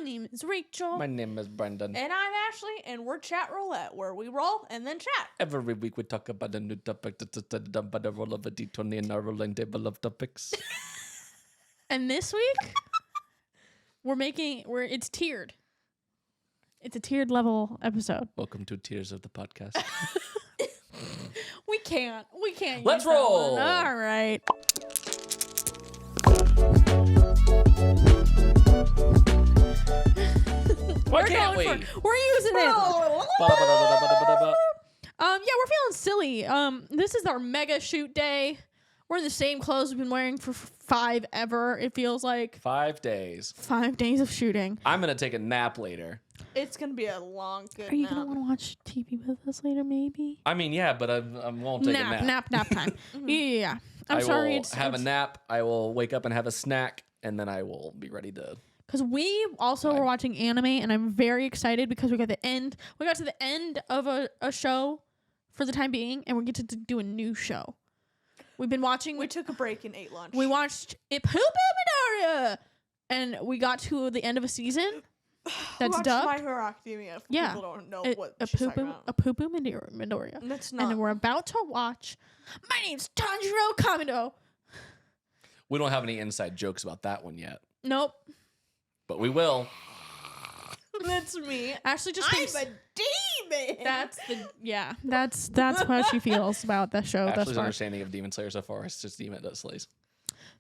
name is Rachel. My name is Brendan. And I'm Ashley, and we're Chat Roulette, where we roll and then chat. Every week we talk about a new topic that's done by the roll of a d20 in our rolling table of topics. And this week, it's tiered. It's a tiered level episode. Welcome to Tears of the Podcast. We can't. Let's use that roll. one. All right. Why can't we? We're using it. Yeah, we're feeling silly. This is our mega shoot day. We're in the same clothes we've been wearing for 5 ever. It feels like 5 days. 5 days of shooting. I'm gonna take a nap later. It's going to be a long, good Are you nap. gonna want to watch TV with us later? Maybe. I mean, yeah, but I won't take a nap. Nap time. Yeah. I'm sorry. I will have a nap. I will wake up and have a snack, and then I will be ready to. Because we also were watching anime, and I'm very excited because we got to the end of a show for the time being, and we get to do a new show. We've been watching. We took a break and ate lunch. We watched Midoriya, and we got to the end of a season. That's dubbed. My Hero Academia. Yeah. People don't know what a she's talking about. Poo-poo Midoriya. That's And not. then we're about to watch. My name's Tanjiro Kamado. We don't have any inside jokes about that one yet, Nope. but we will. That's me. Ashley just thinks I'm a demon. that's what she feels about the show thus Ashley's far. understanding of Demon Slayer so far is just Demon that slays.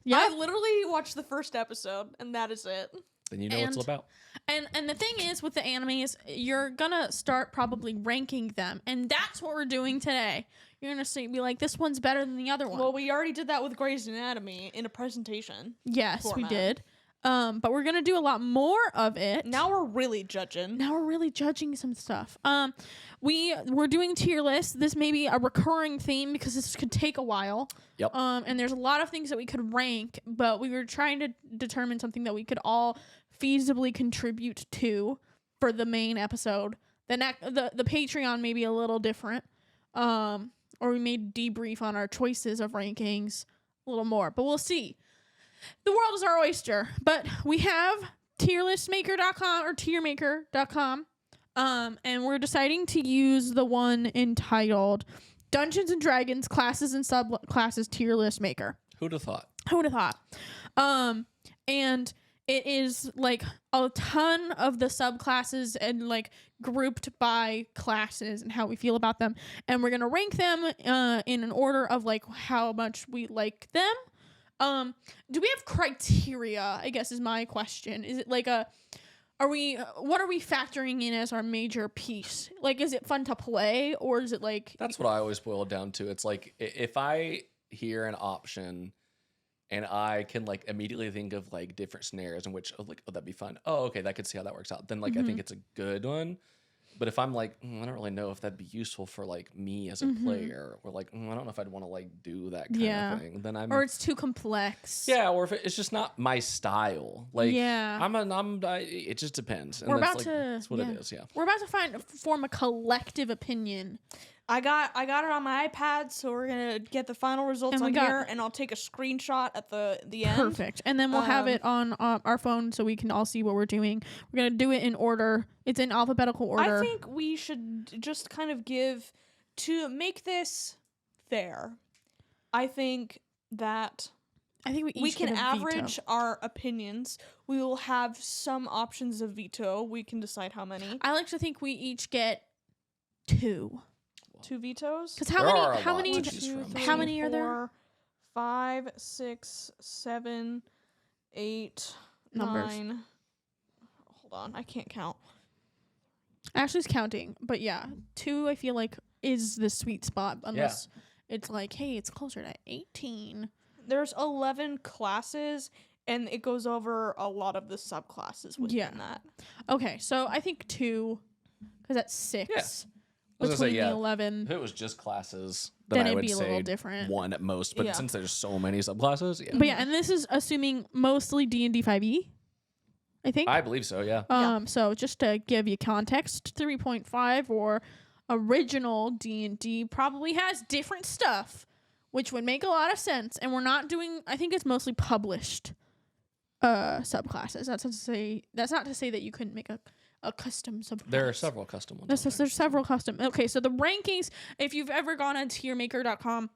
Yeah. I literally watched the first episode, and that is it. Then you know what it's all about. And the thing is with the animes, you're gonna start probably ranking them, and that's what we're doing today. You're gonna be like, this one's better than the other one. Well, we already did that with Grey's Anatomy in a presentation. Yes, format. we did. But we're gonna do a lot more of it. Now we're really judging. Now we're really judging some stuff. We're doing tier lists. This may be a recurring theme because this could take a while. Yep. And there's a lot of things that we could rank, but we were trying to determine something that we could all feasibly contribute to for the main episode. The Patreon may be a little different. Or we may debrief on our choices of rankings a little more, but we'll see. The world is our oyster, but we have tierlistmaker.com or tiermaker.com. And we're deciding to use the one entitled Dungeons and Dragons Classes and Subclasses Tier List Maker. Who'd have thought? Who would have thought? And it is like a ton of the subclasses and like grouped by classes and how we feel about them. And we're going to rank them in an order of like how much we like them. Do we have criteria, I guess is my question. Is it like what are we factoring in as our major piece? Like, is it fun to play, or is it like... That's what I always boil it down to. It's like, if I hear an option and I can like immediately think of like different scenarios in which, that'd be fun. Oh, okay, I could see how that works out. Then like, I think it's a good one. But if I'm like, I don't really know if that'd be useful for like me as a player, or like, I don't know if I'd want to like do that kind of thing. Then or it's too complex. Yeah, or if it's just not my style. Like, yeah, it just depends. And We're that's about to. That's what it is. Yeah, we're about to form a collective opinion. I got it on my iPad, so we're gonna get the final results on here, and I'll take a screenshot at the end. Perfect, and then we'll have it on our phone so we can all see what we're doing. We're gonna do it in order. It's in alphabetical order. I think we should just kind of to make this fair. I think we can average our opinions. We will have some options of veto. We can decide how many. I like to think we each get 2. 2 vetoes? Because how many are there? 4, 5, 6, 7, 8, Numbers. 9. Hold on, I can't count. Ashley's counting, but yeah, 2 I feel like is the sweet spot unless it's like, hey, it's closer to 18. There's 11 classes, and it goes over a lot of the subclasses within that. Okay, so I think 2, because that's 6. Yeah. Between the 11. If it was just classes, Then I it'd would be a say little different. 1 at most. But since there's so many subclasses, But yeah, and this is assuming mostly D&D 5e, I think. I believe so, yeah. So just to give you context, 3.5 or original D&D probably has different stuff, which would make a lot of sense. And we're not doing, I think it's mostly published subclasses. That's not to say that you couldn't make a custom subclass. There are several custom ones. There's several custom. Okay, so the rankings, if you've ever gone on tiermaker.com,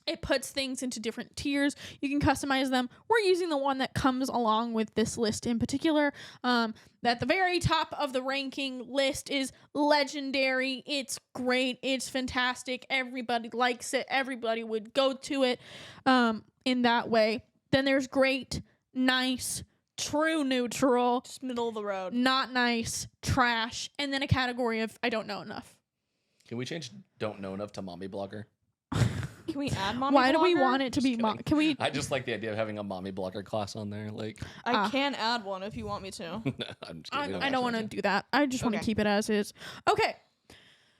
it puts things into different tiers. You can customize them. We're using the one that comes along with this list in particular. At the very top of the ranking list is legendary. It's great. It's fantastic. Everybody likes it. Everybody would go to it in that way. Then there's great, nice, true neutral. Just middle of the road. Not nice, trash. And then a category of I don't know enough. Can we change don't know enough to mommy blogger? Can we add mommy Why blogger? do we want it to be can we I just like the idea of having a mommy blogger class on there. Like I can add one if you want me to. I'm just kidding, I don't want to do that. I just want to keep it as is. Okay.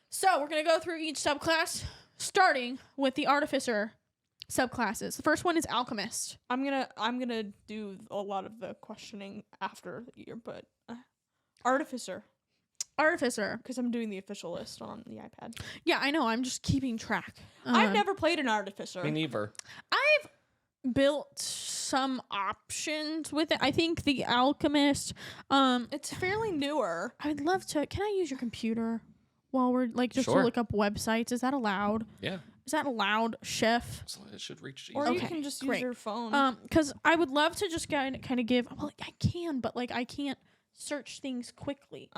So we're going to go through each subclass, starting with the Artificer subclasses. The first one is Alchemist. I'm gonna do a lot of the questioning after the year, but Artificer, because I'm doing the official list on the iPad. Yeah, I know. I'm just keeping track. I've never played an Artificer. Me neither. I've built some options with it. I think the Alchemist. It's fairly newer. I would love to. Can I use your computer while we're like just to look up websites? Is that allowed? Yeah. Is that allowed, Chef? So it should reach. Or you can just use your phone. Because I would love to just kind of give. Well, I can, but like I can't search things quickly.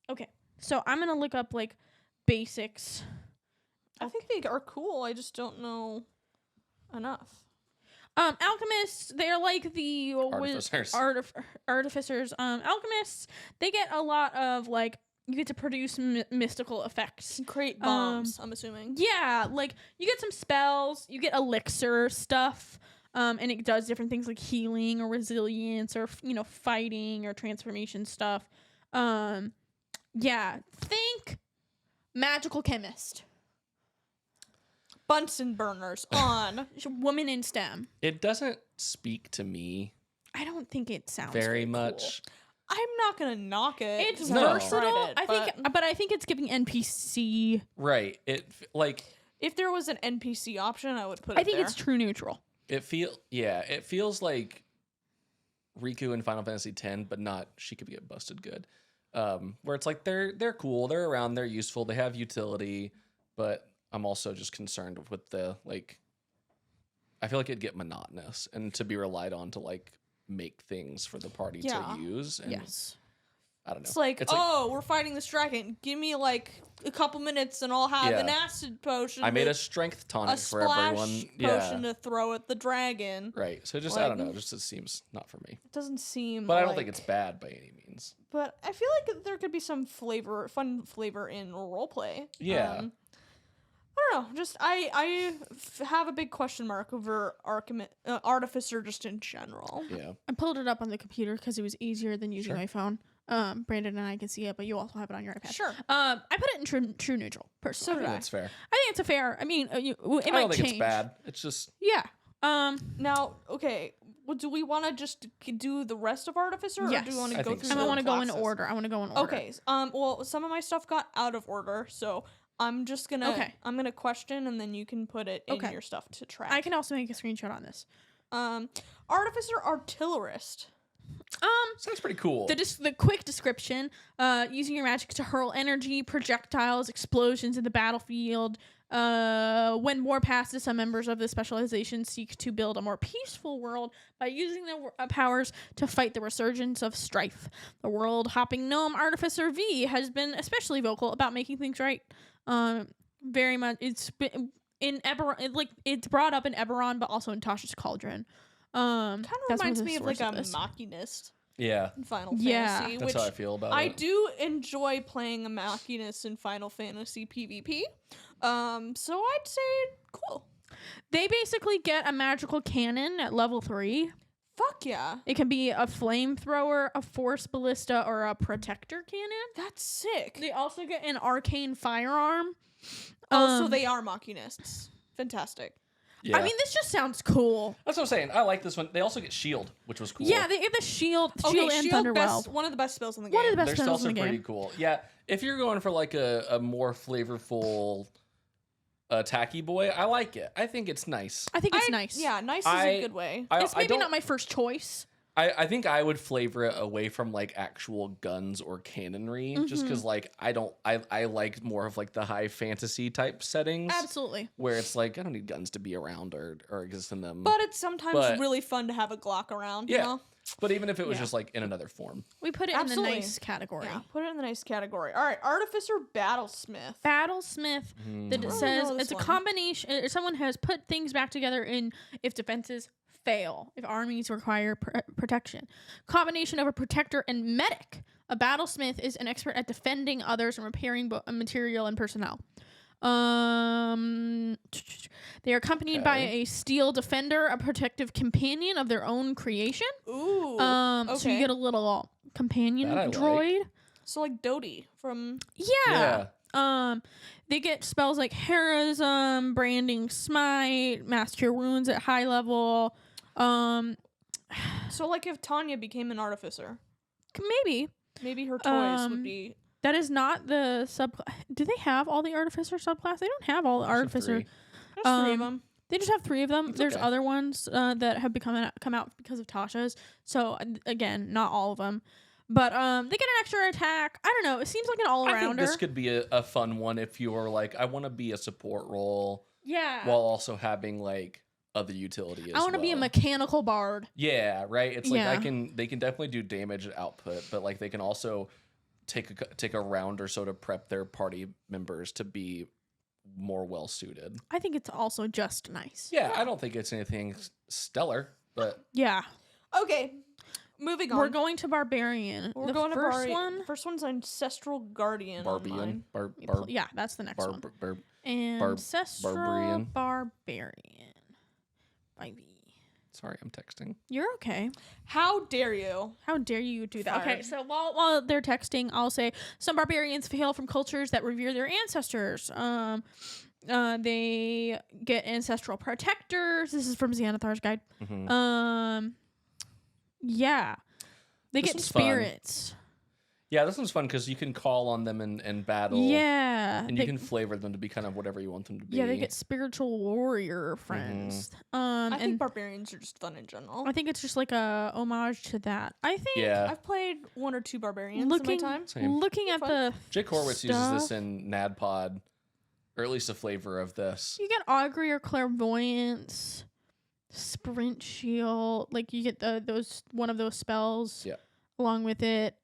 Okay. So I'm gonna look up like basics. I think they are cool. I just don't know enough. Alchemists, they're like the Artificers. Artificers. Alchemists, they get a lot of like you get to produce mystical effects. Create bombs, I'm assuming. Yeah, like you get some spells, you get elixir stuff, and it does different things like healing or resilience or fighting or transformation stuff. Yeah, think magical chemist. Bunsen burners on. Woman in STEM. It doesn't speak to me. I don't think it sounds very cool. much. I'm not gonna knock it. It's versatile. But I think it's giving NPC. Right. It like if there was an NPC option, I would put it. I think it's true neutral. It feels like Riku in Final Fantasy X, but not she could get busted good. Where it's like they're cool, they're around, they're useful, they have utility, but I'm also just concerned with the like. I feel like it'd get monotonous and to be relied on to like make things for the party to use. And yes. I don't know. It's like, we're fighting this dragon. Give me like a couple minutes and I'll have an acid potion. I made a strength tonic for everyone. Potion to throw at the dragon. Right. So just, I don't know. Just it seems not for me. It doesn't seem But I don't think it's bad by any means. But I feel like there could be some fun flavor in roleplay. Yeah. I don't know. Just I have a big question mark over Artificer just in general. Yeah. I pulled it up on the computer because it was easier than using my phone. Brandon and I can see it, but you also have it on your iPad. Sure. I put it in true neutral. Personally, I think that's fair. I think it's a fair. I mean, it I might don't think change. it's bad. It's just Now, okay. Well, do we want to just do the rest of Artificer, yes. or do we want to go through? I want to go in classes? order. Okay. Well, some of my stuff got out of order, so I'm just gonna. Okay. I'm gonna question, and then you can put it in your stuff to track. I can also make a screenshot on this. Artificer Artillerist. Sounds pretty cool. The quick description: using your magic to hurl energy, projectiles, explosions in the battlefield. When war passes, some members of the specialization seek to build a more peaceful world by using their powers to fight the resurgence of strife. The world-hopping gnome Artificer V has been especially vocal about making things right. Very much. It's been in Eberron, it's brought up in Eberron, but also in Tasha's Cauldron. Kind of reminds me of like a Machinist. Yeah. In Final Fantasy. That's how I feel about it. I do enjoy playing a Machinist in Final Fantasy PvP. So I'd say cool. They basically get a magical cannon at level 3. Fuck yeah. It can be a flamethrower, a force ballista, or a protector cannon. That's sick. They also get an arcane firearm. So they are Machinists. Fantastic. Yeah. I mean, this just sounds cool. That's what I'm saying. I like this one. They also get shield, which was cool. Yeah, they get the shield and Thunderwell. One of the best spells in the game. One of the best They're spells in the also game. pretty cool. Yeah, if you're going for like a more flavorful a tacky boy. I like it. I think it's nice. I think it's nice. Yeah, nice is a good way. It's maybe not my first choice. I think I would flavor it away from like actual guns or cannonry, just because like I like more of like the high fantasy type settings. Absolutely. Where it's like I don't need guns to be around or exist in them. But it's sometimes really fun to have a Glock around. Yeah. You know? But even if it was just like in another form, we put it in the nice category. Yeah, put it in the nice category. All right, Artificer Battlesmith. Battlesmith. That it says it's a combination. Someone has put things back together in if defenses fail, if armies require protection. Combination of a protector and medic. A battlesmith is an expert at defending others and repairing material and personnel. They are accompanied by a steel defender, a protective companion of their own creation. Ooh. So you get a little companion droid. Like. So like Dodie from Yeah. They get spells like Heroism, Branding Smite, Mass Cure Wounds at high level. So like if Tanya became an artificer, maybe her toys would be. That is not the sub. Do they have all the artificer subclass? They don't have all the artificer. There's 3 of them. They just have 3 of them. There's okay. other ones that have come out because of Tasha's. So again, not all of them. But they get an extra attack. I don't know. It seems like an all-arounder. I think this could be a fun one if you're like, I want to be a support role. Yeah. While also having like other utility as well. I want to be a mechanical bard. Yeah, right. It's like they can definitely do damage output, but like they can also take a round or so to prep their party members to be more well suited. I think it's also just nice. Yeah, I don't think it's anything stellar, but yeah. Okay. Moving on. We're going to Barbarian. We're going to Barbarian. First one's Ancestral Guardian. Barbarian. Yeah, that's the next one. Ancestral Barbarian. By V. Sorry, I'm texting. You're okay. How dare you? How dare you do that? Okay, so while they're texting, I'll say some barbarians hail from cultures that revere their ancestors. They get ancestral protectors. This is from Xanathar's guide. Mm-hmm. Yeah. They get spirits. Fun. Yeah, this one's fun because you can call on them in battle. Yeah. And you can flavor them to be kind of whatever you want them to be. Yeah, they get spiritual warrior friends. I think barbarians are just fun in general. I think it's just like a homage to that. I think I've played 1 or 2 barbarians in my time. Looking at the Jake Horowitz uses this in NADPOD, or at least a flavor of this. You get augury or clairvoyance, sprint shield, like you get one of those spells along with it.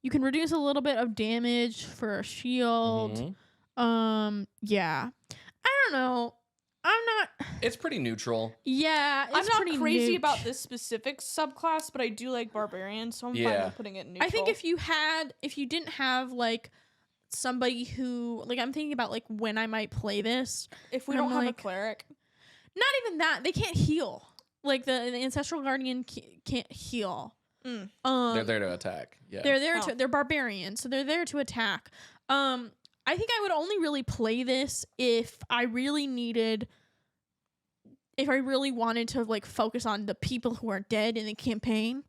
You can reduce a little bit of damage for a shield. Yeah. I don't know. It's pretty neutral. Yeah, I'm not crazy about this specific subclass, but I do like barbarians, so I'm fine with putting it in neutral. I think if you didn't have like somebody who, like, I'm thinking about like when I might play this. If we don't have a cleric. Not even that. They can't heal. Like the Ancestral Guardian can't heal. They're there to attack. Yeah. They're there to. They're barbarians, so they're there to attack. I think I would only really play this if I really wanted to like focus on the people who are dead in the campaign.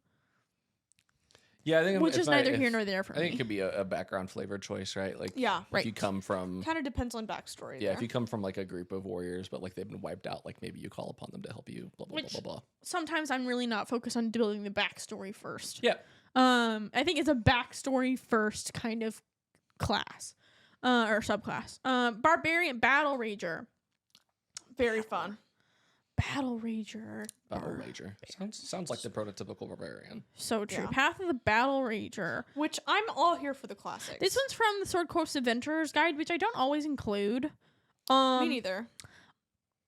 Yeah, I think which is neither here nor there for me. I think it could be a background flavor choice, right? Like, if you come from kind of depends on backstory. Yeah, if you come from like a group of warriors, but like they've been wiped out, like maybe you call upon them to help you. Blah blah blah blah. Sometimes I'm really not focused on building the backstory first. Yeah. I think it's a backstory first kind of class, or subclass. Barbarian Battle Rager. Very fun. Battle Rager. Sounds like the prototypical barbarian. So true. Path of the Battle Rager. Which I'm all here for the classics. This one's from the Sword Coast Adventurer's Guide, which I don't always include. Me neither.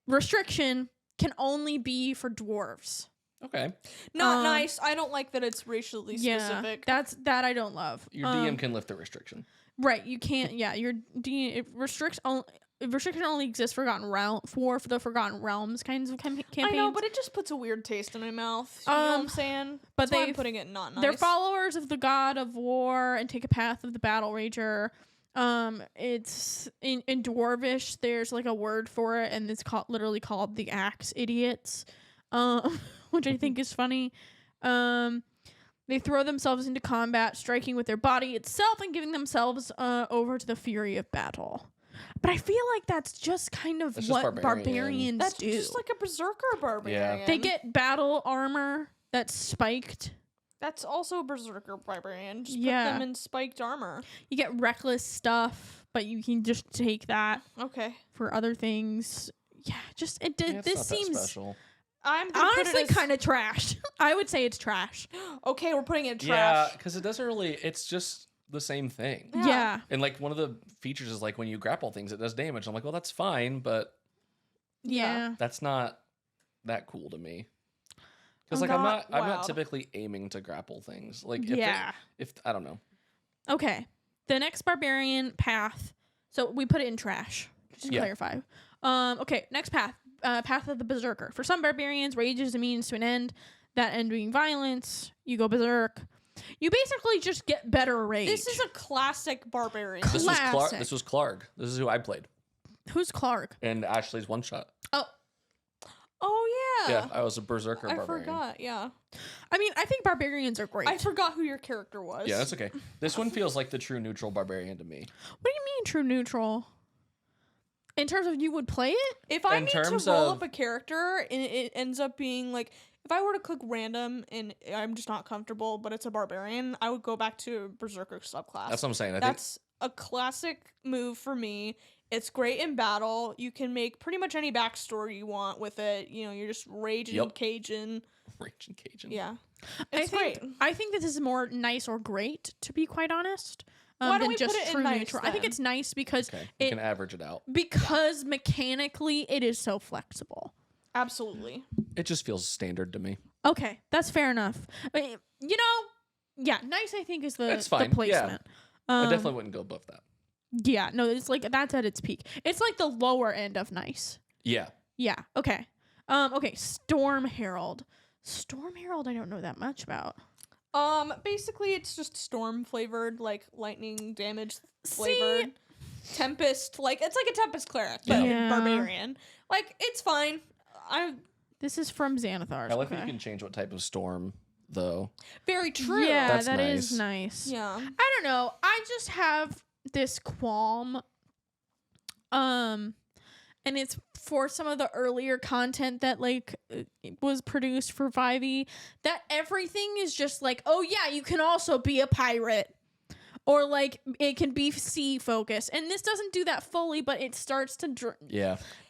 Restriction can only be for dwarves. Okay. Not nice. I don't like that it's racially specific. That I don't love. Your DM can lift the restriction. Right. You can't. Yeah. Your DM it restricts only. Restriction only exists for the Forgotten Realms kinds of campaigns. I know, but it just puts a weird taste in my mouth. You know what I'm saying? But I'm putting it not nice. They're followers of the God of War and take a path of the Battle Rager. It's in Dwarvish. There's like a word for it, and it's literally called the Axe Idiots, which I think is funny. They throw themselves into combat, striking with their body itself and giving themselves over to the fury of battle. But I feel like that's just kind of what barbarians that's do. Just like a berserker barbarian. Yeah. They get battle armor that's spiked. That's also a berserker barbarian. Just put them in spiked armor. You get reckless stuff, but you can just take that for other things. Yeah, just this seems special. I'm honestly kind of trash. I would say it's trash. Okay, we're putting it in trash. Yeah, because it doesn't really. It's just the same thing. Yeah. And like one of the features is like when you grapple things, it does damage. I'm like, well, that's fine, but that's not that cool to me. Because like I'm not typically aiming to grapple things. Like if I don't know. Okay, the next barbarian path. So we put it in trash. Just to clarify. Okay, next path. Path of the Berserker. For some barbarians, rage is a means to an end. That end being violence. You go berserk. You basically just get better rage. This is a classic barbarian. This was Clark. This is who I played. Who's Clark? And Ashley's one shot. Oh yeah. Yeah, I was a berserker barbarian. I forgot. Yeah. I mean, I think barbarians are great. I forgot who your character was. Yeah, that's okay. This one feels like the true neutral barbarian to me. What do you mean true neutral? In terms of you would play it? If I need to roll up a character and it ends up being like, if I were to click random and I'm just not comfortable, but it's a barbarian, I would go back to Berserker subclass. That's what I'm saying. That's a classic move for me. It's great in battle. You can make pretty much any backstory you want with it. You know, you're just raging Cajun. Raging Cajun. Yeah. It's great. I think this is more nice or great, to be quite honest. Why don't than we just put it true in nice, neutral. then? I think it's nice because you can average it out. Because mechanically it is so flexible. Absolutely. It just feels standard to me. Okay, that's fair enough. I mean, nice I think is the placement. Yeah. I definitely wouldn't go above that. Yeah, no, it's like that's at its peak. It's like the lower end of nice. Yeah. Yeah, okay. Okay, Storm Herald. Storm Herald I don't know that much about. Basically it's just storm flavored, like lightning damage flavored. Tempest, like it's like a Tempest cleric, but barbarian. Like it's fine. This is from Xanathar. I like that you can change what type of storm though. Very true. Yeah, that's that nice. is nice. Yeah. I don't know. I just have this qualm. And it's for some of the earlier content that was produced for 5e, that everything is just like, oh yeah, you can also be a pirate. Or like it can be sea focused. And this doesn't do that fully, but it starts to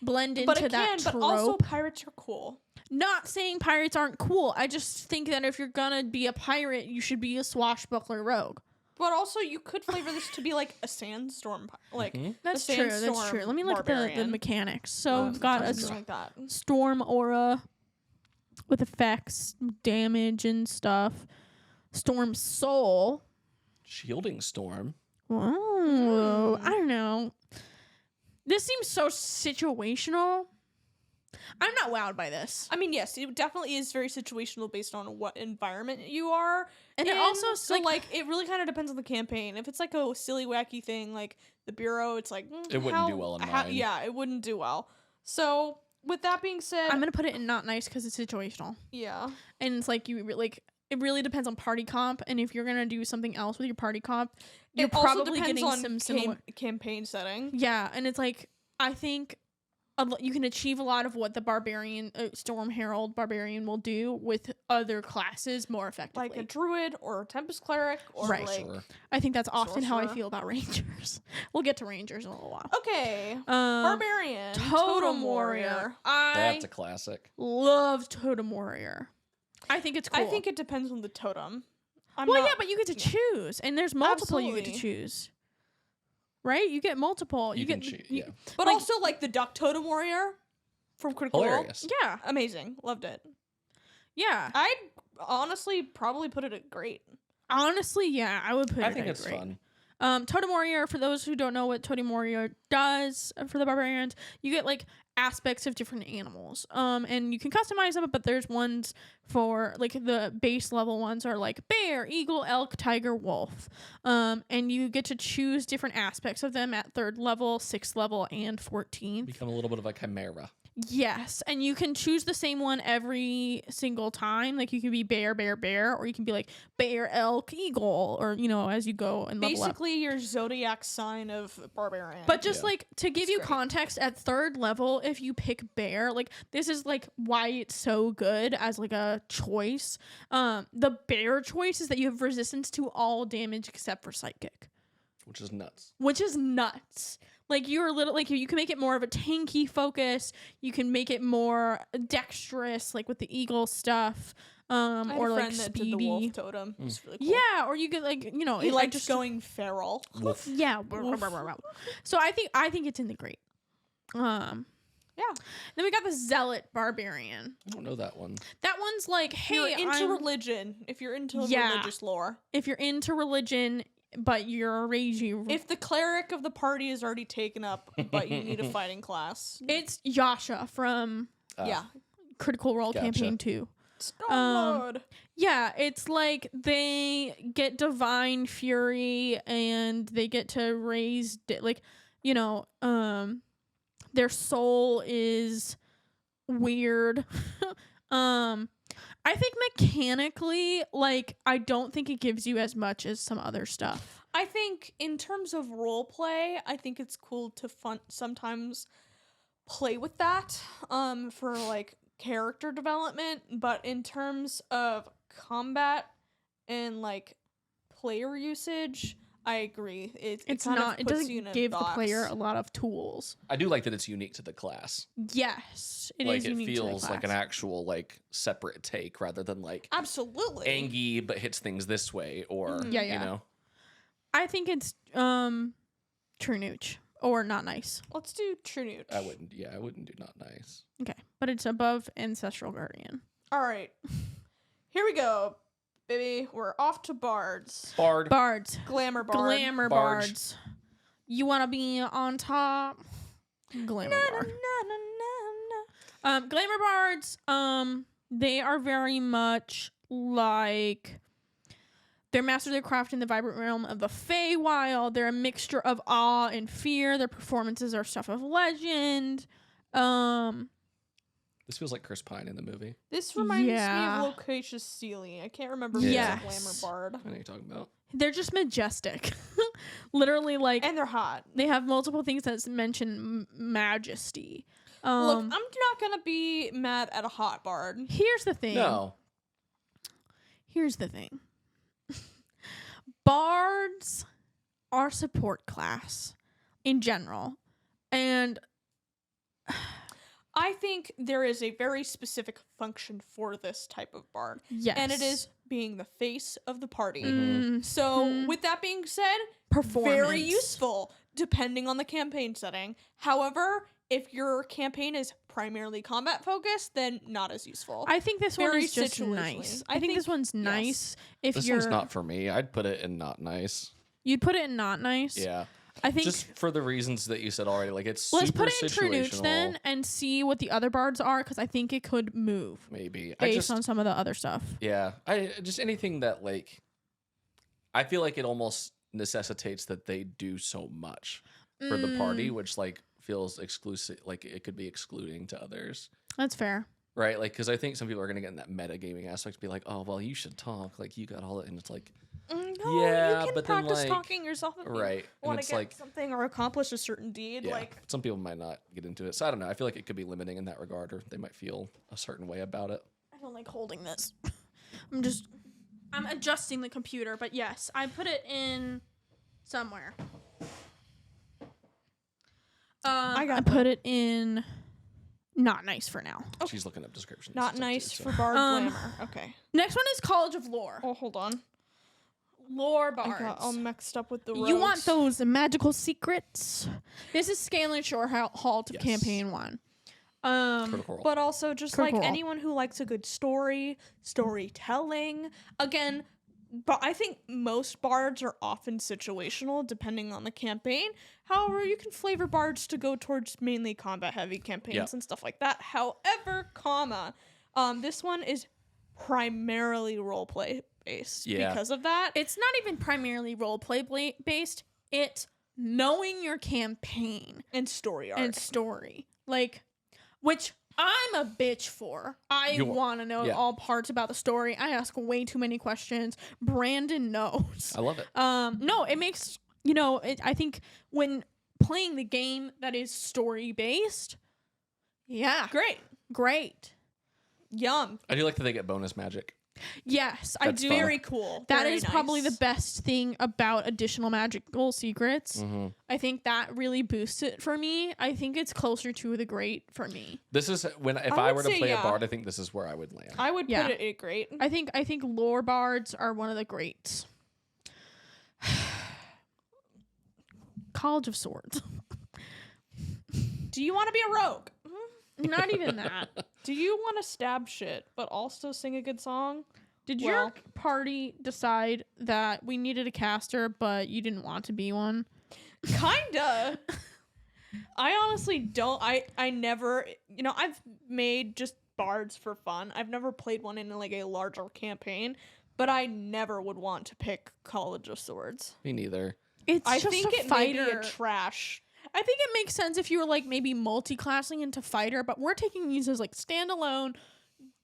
blend into that trope. But also pirates are cool. Not saying pirates aren't cool. I just think that if you're gonna be a pirate, you should be a swashbuckler rogue. But also, you could flavor this to be like a sandstorm, That's true. That's true. Let me look at the mechanics. So we've got a like that. storm aura with effects, damage and stuff. Storm soul, shielding storm. Whoa, I don't know. This seems so situational. I'm not wowed by this. I mean, yes, it definitely is very situational based on what environment you are. And it also, it really kind of depends on the campaign. If it's like a silly, wacky thing like the Bureau, it's like, it wouldn't do well in mine. Yeah, it wouldn't do well. So, with that being said, I'm going to put it in not nice because it's situational. Yeah. And it's like, it really depends on party comp. And if you're going to do something else with your party comp, you're probably getting some similar campaign setting. Yeah. And it's like, I think you can achieve a lot of what the barbarian Storm Herald barbarian will do with other classes more effectively, like a druid or a Tempest cleric, or I think that's often how I feel about rangers. We'll get to rangers in a little while. Okay, barbarian, totem warrior. That's a classic. Love totem warrior. I think it's cool. I think it depends on the totem. But you get to choose, and there's multiple you get to choose. Right? You get multiple. You can choose, But also, like, the duck totem warrior from Critical Role. Yeah. Amazing. Loved it. Yeah. I'd honestly probably put it at great. Honestly, yeah. I would put it at great. I think it's fun. Totem Warrior, for those who don't know what Totem Warrior does for the Barbarians, you get, aspects of different animals. And you can customize them, but there's ones for, the base level ones are, bear, eagle, elk, tiger, wolf. And you get to choose different aspects of them at 3rd level, 6th level, and 14th. Become a little bit of a chimera. Yes, and you can choose the same one every single time. Like you can be bear, or you can be like bear, elk, eagle, or as you go and level up. Basically your zodiac sign of barbarian. But just like to give you context, at 3rd level, if you pick bear, like this is like why it's so good as like a choice. The bear choice is that you have resistance to all damage except for psychic, which is nuts. Like you're a little like you can make it more of a tanky focus. You can make it more dexterous, like with the eagle stuff, or like speedy. That did the wolf totem. It's really cool. Yeah, or you could like he likes just going feral. Wolf. Yeah. So I think it's in the great. Yeah. Then we got the zealot barbarian. I don't know that one. That one's like, hey, you're into religion. If you're into religious lore. If you're into religion. But you're a ragey. If the cleric of the party is already taken up, but you need a fighting class. It's Yasha from Critical Role Campaign 2. Lord. Yeah, it's like they get divine fury and they get to raise their soul is weird. I think mechanically, like, I don't think it gives you as much as some other stuff. I think in terms of role play, I think it's cool to sometimes play with that for, like, character development. But in terms of combat and, like, player usage, I agree. It doesn't give the player a lot of tools. I do like that it's unique to the class. Yes, it like is unique to the class. It feels like an actual like separate take rather than like absolutely Angie but hits things this way or you know. I think it's True Nooch or Not Nice. Let's do True Nooch. I wouldn't do Not Nice. Okay, but it's above Ancestral Guardian. All right, here we go. Baby, we're off to Bards. Bards. Glamour Bard. Glamour Bards. You want to be on top? Glamour Bard. Glamour Bards, they are very much like... They're masters of their craft in the vibrant realm of the Feywild. They're a mixture of awe and fear. Their performances are stuff of legend. This feels like Chris Pine in the movie. This reminds me of Loquacious Sealy. I can't remember who's a Glamour Bard. I know what you're talking about. They're just majestic. Literally, like... And they're hot. They have multiple things that mention majesty. Look, I'm not going to be mad at a hot bard. Here's the thing. No. Here's the thing. Bards are support class in general. And... I think there is a very specific function for this type of bard. Yes. And it is being the face of the party. Mm-hmm. So, with that being said, very useful, depending on the campaign setting. However, if your campaign is primarily combat focused, then not as useful. I think this one is just nice. I think this one's nice. If this one's not for me. I'd put it in not nice. You'd put it in not nice? Yeah. I think just for the reasons that you said already, like it's let's super put it in True Nooch then and see what the other bards are, because I think it could move maybe based on some of the other stuff. Yeah, I just anything that like I feel like it almost necessitates that they do so much for the party, which like feels exclusive, like it could be excluding to others. That's fair, right? Like because I think some people are gonna get in that metagaming aspect, be like, oh well, you should talk, like you got all it, and it's like. No, yeah, you can but practice then, like, talking yourself if right. you want to get something or accomplish a certain deed. Yeah, like some people might not get into it. So I don't know. I feel like it could be limiting in that regard, or they might feel a certain way about it. I don't like holding this. I'm adjusting the computer, but yes, I put it in somewhere. I put it in not nice for now. Okay. She's looking up descriptions. Not nice for Bard Glamour. Okay. Next one is College of Lore. Oh, hold on. Lore bards. I got all mixed up with the rogues. You want those magical secrets? This is Scanlan Shore Halt of Campaign 1. But also just like anyone who likes a good storytelling. Again, but I think most bards are often situational depending on the campaign. However, you can flavor bards to go towards mainly combat heavy campaigns and stuff like that. However, this one is primarily roleplay based because of that. It's not even primarily roleplay based. It's knowing your campaign and story arc. And story. Like which I'm a bitch for. I want to know all parts about the story. I ask way too many questions. Brandon knows. I love it. No, it makes, I think when playing the game that is story based, great. Yum. I do like that they get bonus magic. Yes, That's I do. fun. Very cool. That Very is nice. probably the best thing about additional magical secrets. Mm-hmm. I think that really boosts it for me. I think it's closer to the great for me. This is if I were to play a bard, I think this is where I would land. I would put it at great. I think lore bards are one of the greats. College of Swords. Do you want to be a rogue? Not even that. Do you want to stab shit, but also sing a good song? Did your party decide that we needed a caster, but you didn't want to be one? Kinda. I honestly don't. I never, I've made just bards for fun. I've never played one in like a larger campaign, but I never would want to pick College of Swords. Me neither. I think it may be a trash. I think it makes sense if you were like maybe multi-classing into fighter, but we're taking these as like standalone.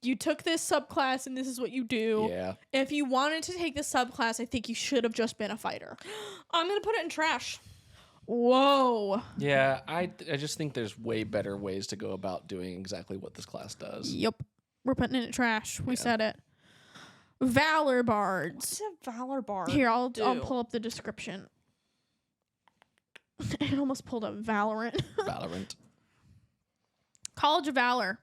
You took this subclass and this is what you do. Yeah. If you wanted to take this subclass, I think you should have just been a fighter. I'm going to put it in trash. Whoa. Yeah, I just think there's way better ways to go about doing exactly what this class does. Yep. We're putting it in trash. We said it. Valor bards. What's a valor bard? Here, I'll pull up the description. I almost pulled up Valorant. Valorant. College of Valor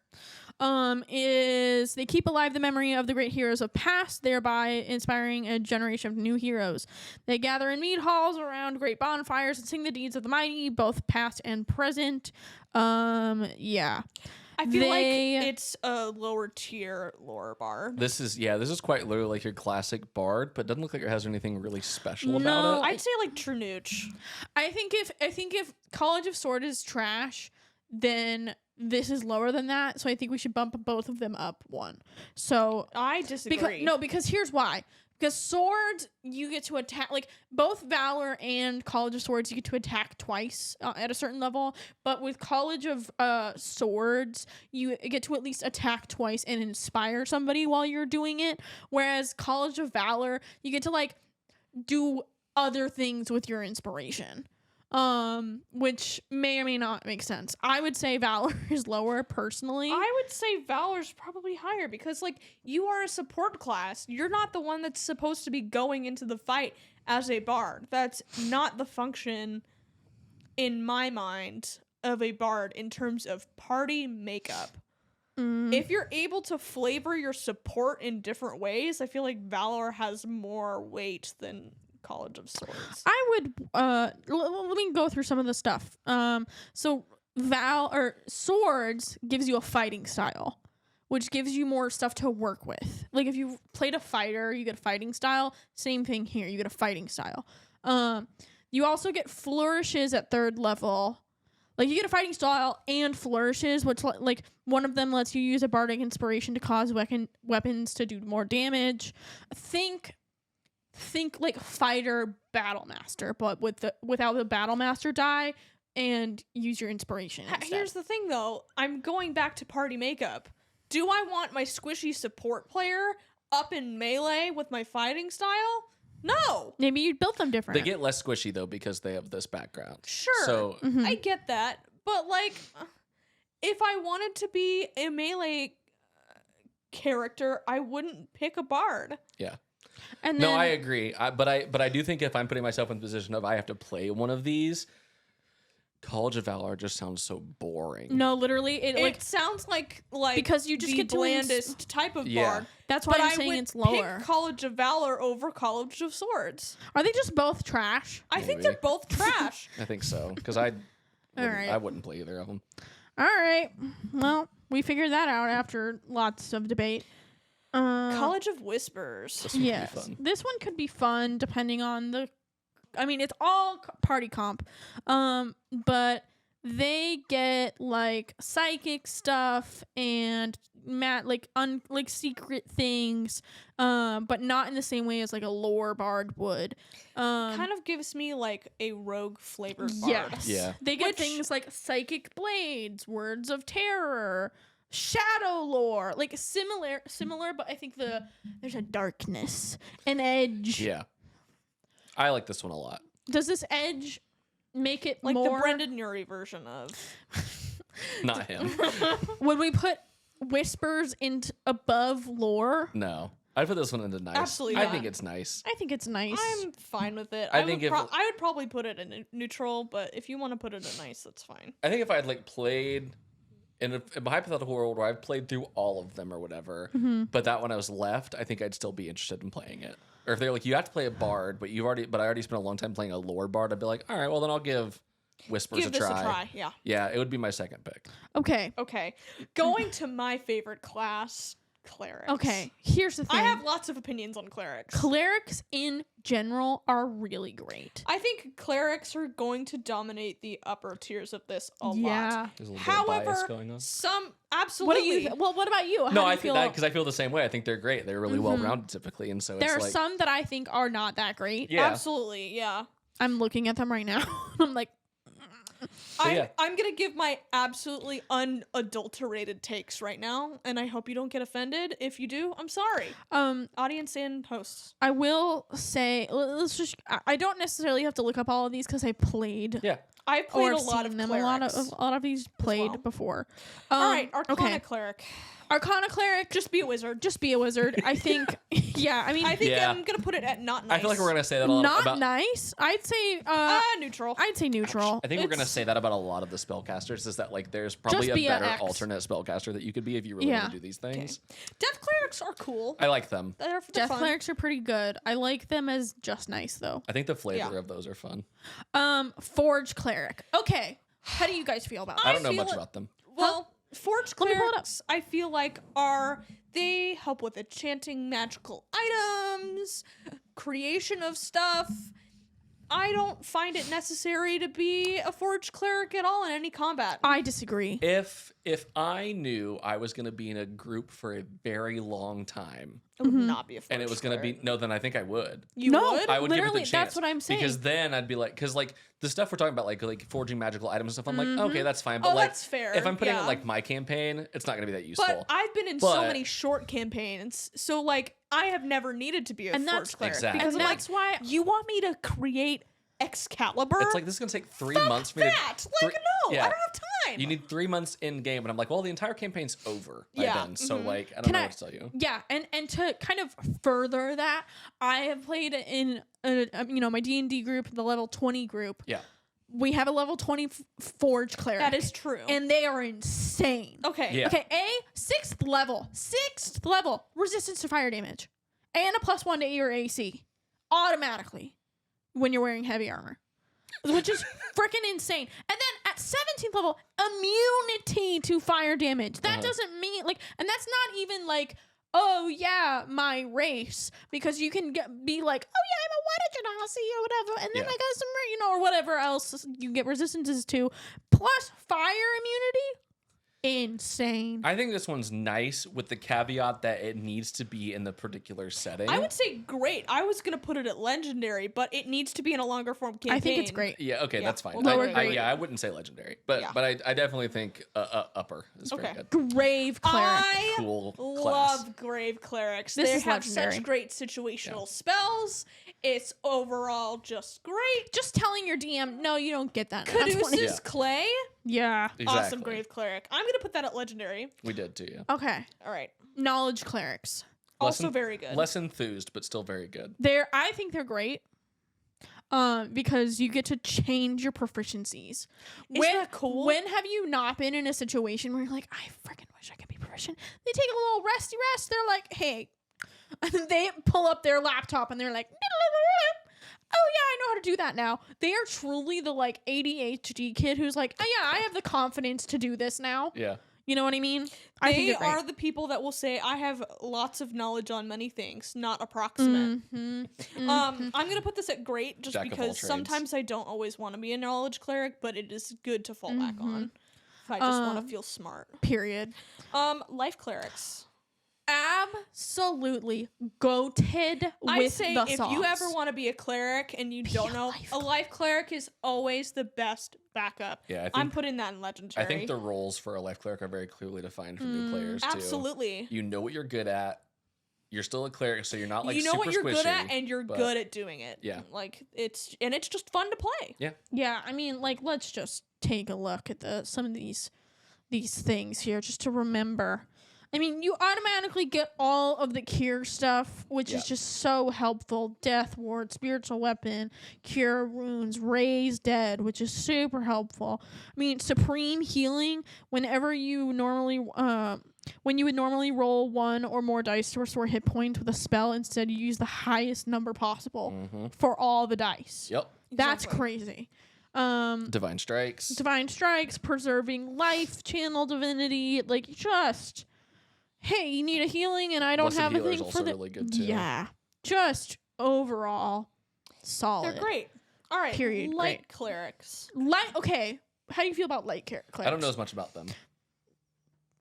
is they keep alive the memory of the great heroes of past, thereby inspiring a generation of new heroes. They gather in mead halls around great bonfires and sing the deeds of the mighty, both past and present. I feel like it's a lower tier lore bard. This is quite literally like your classic bard, but doesn't look like it has anything really special about it. I'd say like True Nooch. I think if College of Sword is trash, then this is lower than that. So I think we should bump both of them up one. So I disagree. Because here's why. Because swords, you get to attack, like, both Valor and College of Swords, you get to attack twice at a certain level. But with College of Swords, you get to at least attack twice and inspire somebody while you're doing it. Whereas College of Valor, you get to, like, do other things with your inspiration. Which may or may not make sense. I would say Valor is lower personally. I would say Valor's probably higher because, like, you are a support class. You're not the one that's supposed to be going into the fight as a bard. That's not the function, in my mind, of a bard in terms of party makeup. If you're able to flavor your support in different ways, I feel like Valor has more weight than College of Swords. I would let me go through some of the stuff. So Swords gives you a fighting style, which gives you more stuff to work with. Like if you played a fighter, you get a fighting style. Same thing here, you get a fighting style. You also get flourishes at 3rd level. Like you get a fighting style and flourishes, which like one of them lets you use a bardic inspiration to cause weapons to do more damage. Think like fighter battle master, but without the battle master die, and use your inspiration instead. Here's the thing though, I'm going back to party makeup. Do I want my squishy support player up in melee with my fighting style? No. Maybe you built them different. They get less squishy though because they have this background. Sure. So I get that, but like if I wanted to be a melee character, I wouldn't pick a bard. Yeah. And no, I agree. But I do think if I'm putting myself in the position of I have to play one of these, College of Valor just sounds so boring. No, literally, it sounds like because you just the get to blandest type of bard. That's why I'm saying it's lower. Pick College of Valor over College of Swords. Are they just both trash? I think they're both trash. I think so because I wouldn't play either of them. All right. Well, we figured that out after lots of debate. College of Whispers. Yes, this one could be fun depending on it's all party comp. But they get like psychic stuff and like secret things, but not in the same way as like a lore bard would. Kind of gives me like a rogue flavored bard. Yes. Yeah. They get things like psychic blades, words of terror, shadow lore, like similar, but I think there's a darkness, an edge. Yeah. I like this one a lot. Does this edge make it like more the Brendan Urie version of Not him. Would we put whispers into above lore? No. I'd put this one into nice. Absolutely I not. think it's nice. I think it's nice. I'm fine with it. I I think would probably put it in neutral, but if you want to put it in nice, that's fine. I think if I had like played in a hypothetical world where I've played through all of them or whatever, but that one I was left, I think I'd still be interested in playing it. Or if they're like, you have to play a bard, but I already spent a long time playing a lore bard, I'd be like, all right, well then I'll give Whispers Give this a try. Yeah. Yeah, it would be my second pick. Okay. Going to my favorite class, Clerics. Okay. Here's the thing. I have lots of opinions on Clerics. Clerics in general are really great. I think Clerics are going to dominate the upper tiers of this a Yeah. lot. There's a little bit of bias However, going on. some What absolutely. do you? Well, what about you? How No, do you I feel? think that because I feel the same way. I think they're great. They're really well rounded typically, and so There it's are like some that I think are not that great. yeah. Absolutely, yeah. I'm looking at them right now. I'm like, yeah. I'm gonna give my absolutely unadulterated takes right now, and I hope you don't get offended. If you do, I'm sorry. Audience and hosts. I will say, let's just. I don't necessarily have to look up all of these because I played. Yeah. I played Or a lot of seen them. Clerics. A lot of these played well. before. All right, Arcana okay. Cleric. Arcana Cleric. Just be a wizard. Just be a wizard. I think. Yeah, I mean, I think Yeah. I'm gonna put it at not nice. I feel like we're gonna say that a lot not about. nice. I'd say. Neutral. I'd say neutral. I think we're gonna say that about a lot of the spellcasters. Is that like there's probably Just a be a better X. alternate spellcaster that you could be if you really want to do these things. Death Clerics are cool. I like them. They're Death fun. Clerics are pretty good. I like them as just nice though. I think the flavor of those are fun. Forge Cleric. Okay. How do you guys feel about I that? don't know feel much it- about them. Well, Forge Let me pull it up. Clerics, I feel like they help with enchanting magical items, creation of stuff. I don't find it necessary to be a Forge Cleric at all in any combat. I disagree. If I knew I was gonna be in a group for a very long time It would not be a Forge and it was gonna be then I think I would. You No, would? I would give it literally, the chance. that's what I'm saying. Because then I'd be like, because like the stuff we're talking about, like forging magical items and stuff, I'm like, okay, that's fine. But Oh, like, that's fair, if I'm putting yeah. it like my campaign, it's not gonna be that useful. But I've been in so But- many short campaigns, so like I have never needed to be a And Forge that's- Cleric. Exactly. Because And I'm that's like, why you want me to create Excalibur? it's like this is gonna take 3 months for me that. to. Like, no, I don't have time. You need 3 months in game, and I'm like, well, the entire campaign's over by Yeah, then. So like, I don't Can know I- what to tell you. Yeah, and to kind of further that, I have played in my D&D group, the level 20 group. Yeah. We have a level 20 Forge Cleric. That is true. And they are insane. Okay. Yeah. Okay, sixth level, resistance to fire damage, and a +1 to your AC, automatically, when you're wearing heavy armor, which is freaking insane. And then at 17th level, immunity to fire damage. That doesn't mean and that's not even like, oh yeah, my race, because you can be like, oh yeah, I'm a Wedge and I'll see or whatever, and then I got some, or whatever else you get resistances to, plus fire immunity. Insane. I think this one's nice with the caveat that it needs to be in the particular setting. I would say great. I was gonna put it at legendary, but it needs to be in a longer form campaign. I think it's great. Yeah, okay, that's fine. Lower I grade. wouldn't say legendary, but Yeah. but I definitely think upper is very Okay. good. Grave Cleric. I Cool class. love Grave Clerics. This They is have legendary. such great situational spells. It's overall just great. Just telling your DM, no, you don't get that. That's funny. Caduceus Yeah. Clay. Yeah. Awesome Exactly. Grave Cleric. I'm gonna put that at legendary. We did too, yeah. Okay. All right. Knowledge Clerics. Also very good. Less enthused, but still very good. I think they're great. Because you get to change your proficiencies. Isn't that cool? When have you not been in a situation where you're like, I freaking wish I could be proficient? They take a little resty rest. They're like, hey. And they pull up their laptop and they're like, oh yeah, I know how to do that now. They are truly the ADHD kid who's like, oh yeah, I have the confidence to do this now. Yeah. You know what I mean? They are the people that will say, I have lots of knowledge on many things, not approximate. I'm going to put this at great just because sometimes I don't always want to be a knowledge cleric, but it is good to fall back on if I just want to feel smart. Period. Life clerics. Absolutely goated with I say the if sauce. you ever want to be a cleric and you don't know, a life cleric is always the best backup. Yeah, I'm putting that in legendary. I think the roles for a life cleric are very clearly defined for new players too. Absolutely. You know what you're good at. You're still a cleric, so you're not like you know super what you're squishy, good at, and you're good at doing it. Yeah, like it's just fun to play. Yeah. I mean, like, let's just take a look at some of these things here, just to remember. I mean, you automatically get all of the cure stuff, which is just so helpful. Death Ward, Spiritual Weapon, Cure Wounds, Raise Dead, which is super helpful. I mean, Supreme Healing, whenever you normally, when you would normally roll 1 or more dice to restore hit points with a spell, instead you use the highest number possible for all the dice. Yep. That's crazy. Divine Strikes, Preserving Life, Channel Divinity, like, just... Hey, you need a healing, and I don't have a thing for the. Really good too. Yeah, just overall solid. They're great. All right, Period. Light clerics. Okay. How do you feel about light clerics? I don't know as much about them.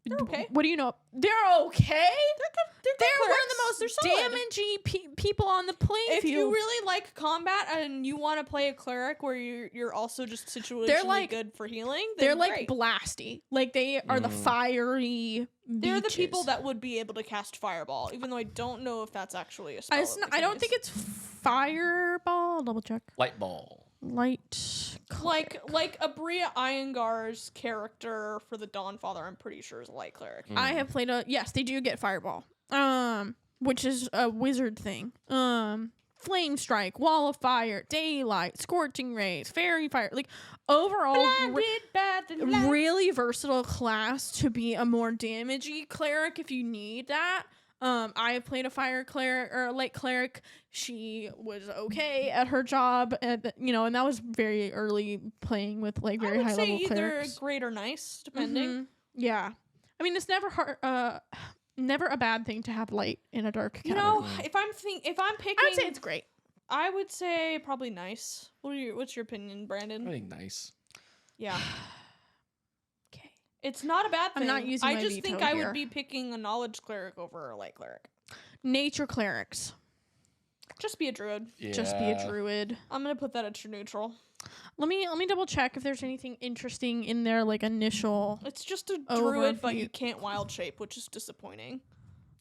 They're okay. What do you know? They're okay. They're good. They're one of the most damaging people on the playing field. If you really like combat and you want to play a cleric where you're also just situationally good for healing, they're like blasty. Like they are the fiery. They're the people that would be able to cast fireball, even though I don't know if that's actually a spell. I don't think it's fireball. Double check. Light ball. Light. Like Abria Iyengar's character for the Dawnfather, I'm pretty sure is a light cleric. I have played yes, they do get fireball. Which is a wizard thing. Flame strike, wall of fire, daylight, scorching rays, fairy fire. Like overall, really versatile class to be a more damagey cleric if you need that. I have played a fire cleric or a light cleric. She was okay at her job, and that was very early playing with like very high level clerics. Either great or nice, depending. Yeah, I mean it's never hard. Never a bad thing to have light in a dark cabinet. If I'm picking, I would say it's great. I would say probably nice. What's your opinion, Brandon? I think nice. Yeah. Okay. It's not a bad thing. I'm not using my just think I would be picking a knowledge cleric over a light cleric. Nature clerics. Just be a druid. Yeah. Just be a druid. I'm gonna put that at true neutral. Let me double check if there's anything interesting in their like initial. It's just a druid, but you can't wild shape, which is disappointing.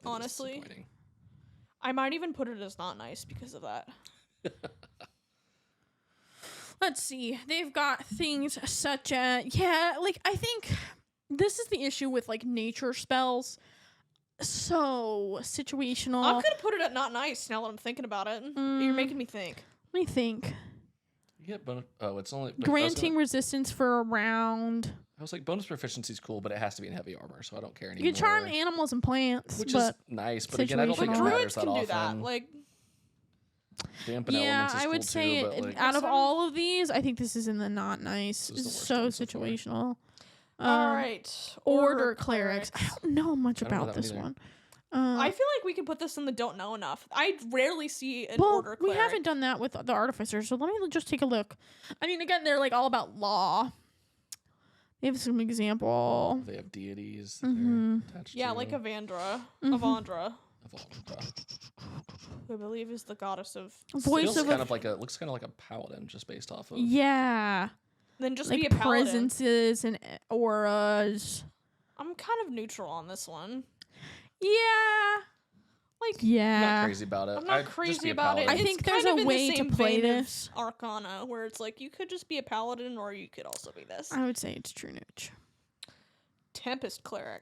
Honestly, I might even put it as not nice because of that. Let's see. They've got things such as I think this is the issue with like nature spells. So situational. I'm gonna put it at not nice now that I'm thinking about it. You're making me think. Let me think. Yeah, but it's only granting resistance for a round. I was like, bonus proficiency is cool, but it has to be in heavy armor, so I don't care anymore. You can charm animals and plants, which is nice, but again, I don't think it matters that often. Do that. Like, dampen elements is I would cool say too, but like, out of all of these, I think this is in the not nice. It's so situational. All right, order clerics. I don't know much about this one. I feel like we can put this in the don't know enough. I rarely see an order cleric. We haven't done that with the artificers, so let me just take a look. I mean, again, they're like all about law. They have some example. They have deities that they're attached to. Like Avandra. Avandra. Who I believe is the goddess of looks kind of like a paladin just based off of. Yeah. Then just like be a paladin. Presences and auras. I'm kind of neutral on this one. Yeah. I'm not crazy about it. I'm not crazy about it. I think there's a way to play this. Arcana, where it's like you could just be a paladin or you could also be this. I would say it's true neutral. Tempest cleric.